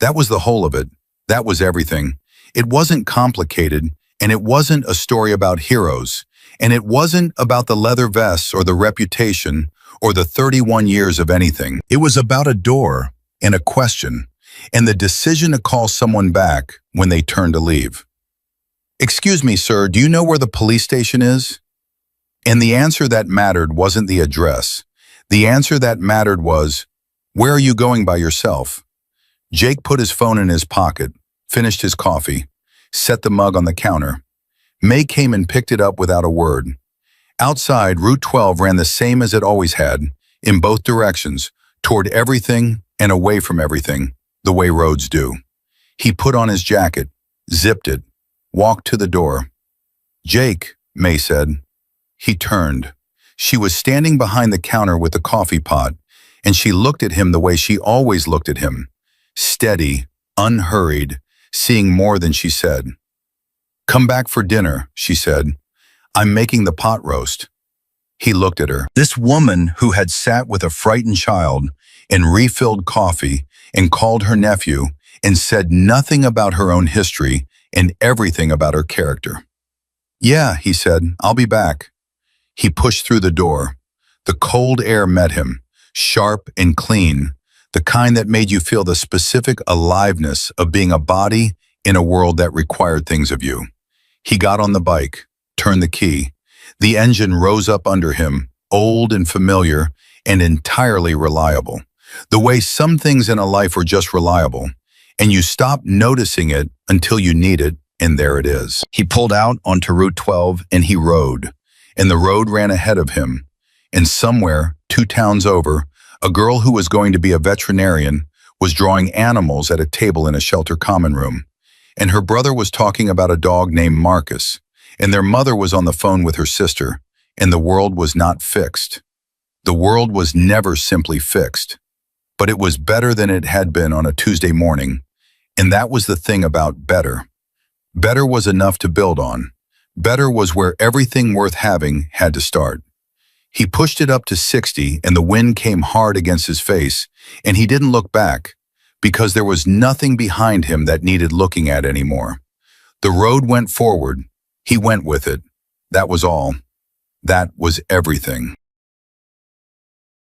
That was the whole of it. That was everything. It wasn't complicated, and it wasn't a story about heroes, and it wasn't about the leather vests or the reputation or the 31 years of anything. It was about a door and a question, and the decision to call someone back when they turned to leave. Excuse me, sir, do you know where the police station is? And the answer that mattered wasn't the address. The answer that mattered was, where are you going by yourself? Jake put his phone in his pocket, finished his coffee, set the mug on the counter. May came and picked it up without a word. Outside, Route 12 ran the same as it always had, in both directions, toward everything and away from everything, the way roads do. He put on his jacket, zipped it, walked to the door. Jake, May said. He turned. She was standing behind the counter with the coffee pot, and she looked at him the way she always looked at him, steady, unhurried, seeing more than she said. Come back for dinner, she said. I'm making the pot roast. He looked at her. This woman who had sat with a frightened child and refilled coffee and called her nephew and said nothing about her own history and everything about her character. Yeah, he said, I'll be back. He pushed through the door. The cold air met him, sharp and clean, the kind that made you feel the specific aliveness of being a body in a world that required things of you. He got on the bike, turned the key. The engine rose up under him, old and familiar and entirely reliable. The way some things in a life are just reliable, and you stop noticing it until you need it, and there it is. He pulled out onto Route 12 and he rode, and the road ran ahead of him. And somewhere, 2 towns over, a girl who was going to be a veterinarian was drawing animals at a table in a shelter common room. And her brother was talking about a dog named Marcus, and their mother was on the phone with her sister, and the world was not fixed. The world was never simply fixed, but it was better than it had been on a Tuesday morning, and that was the thing about better. Better was enough to build on. Better was where everything worth having had to start. He pushed it up to 60, and the wind came hard against his face, and he didn't look back, because there was nothing behind him that needed looking at anymore. The road went forward. He went with it. That was all. That was everything.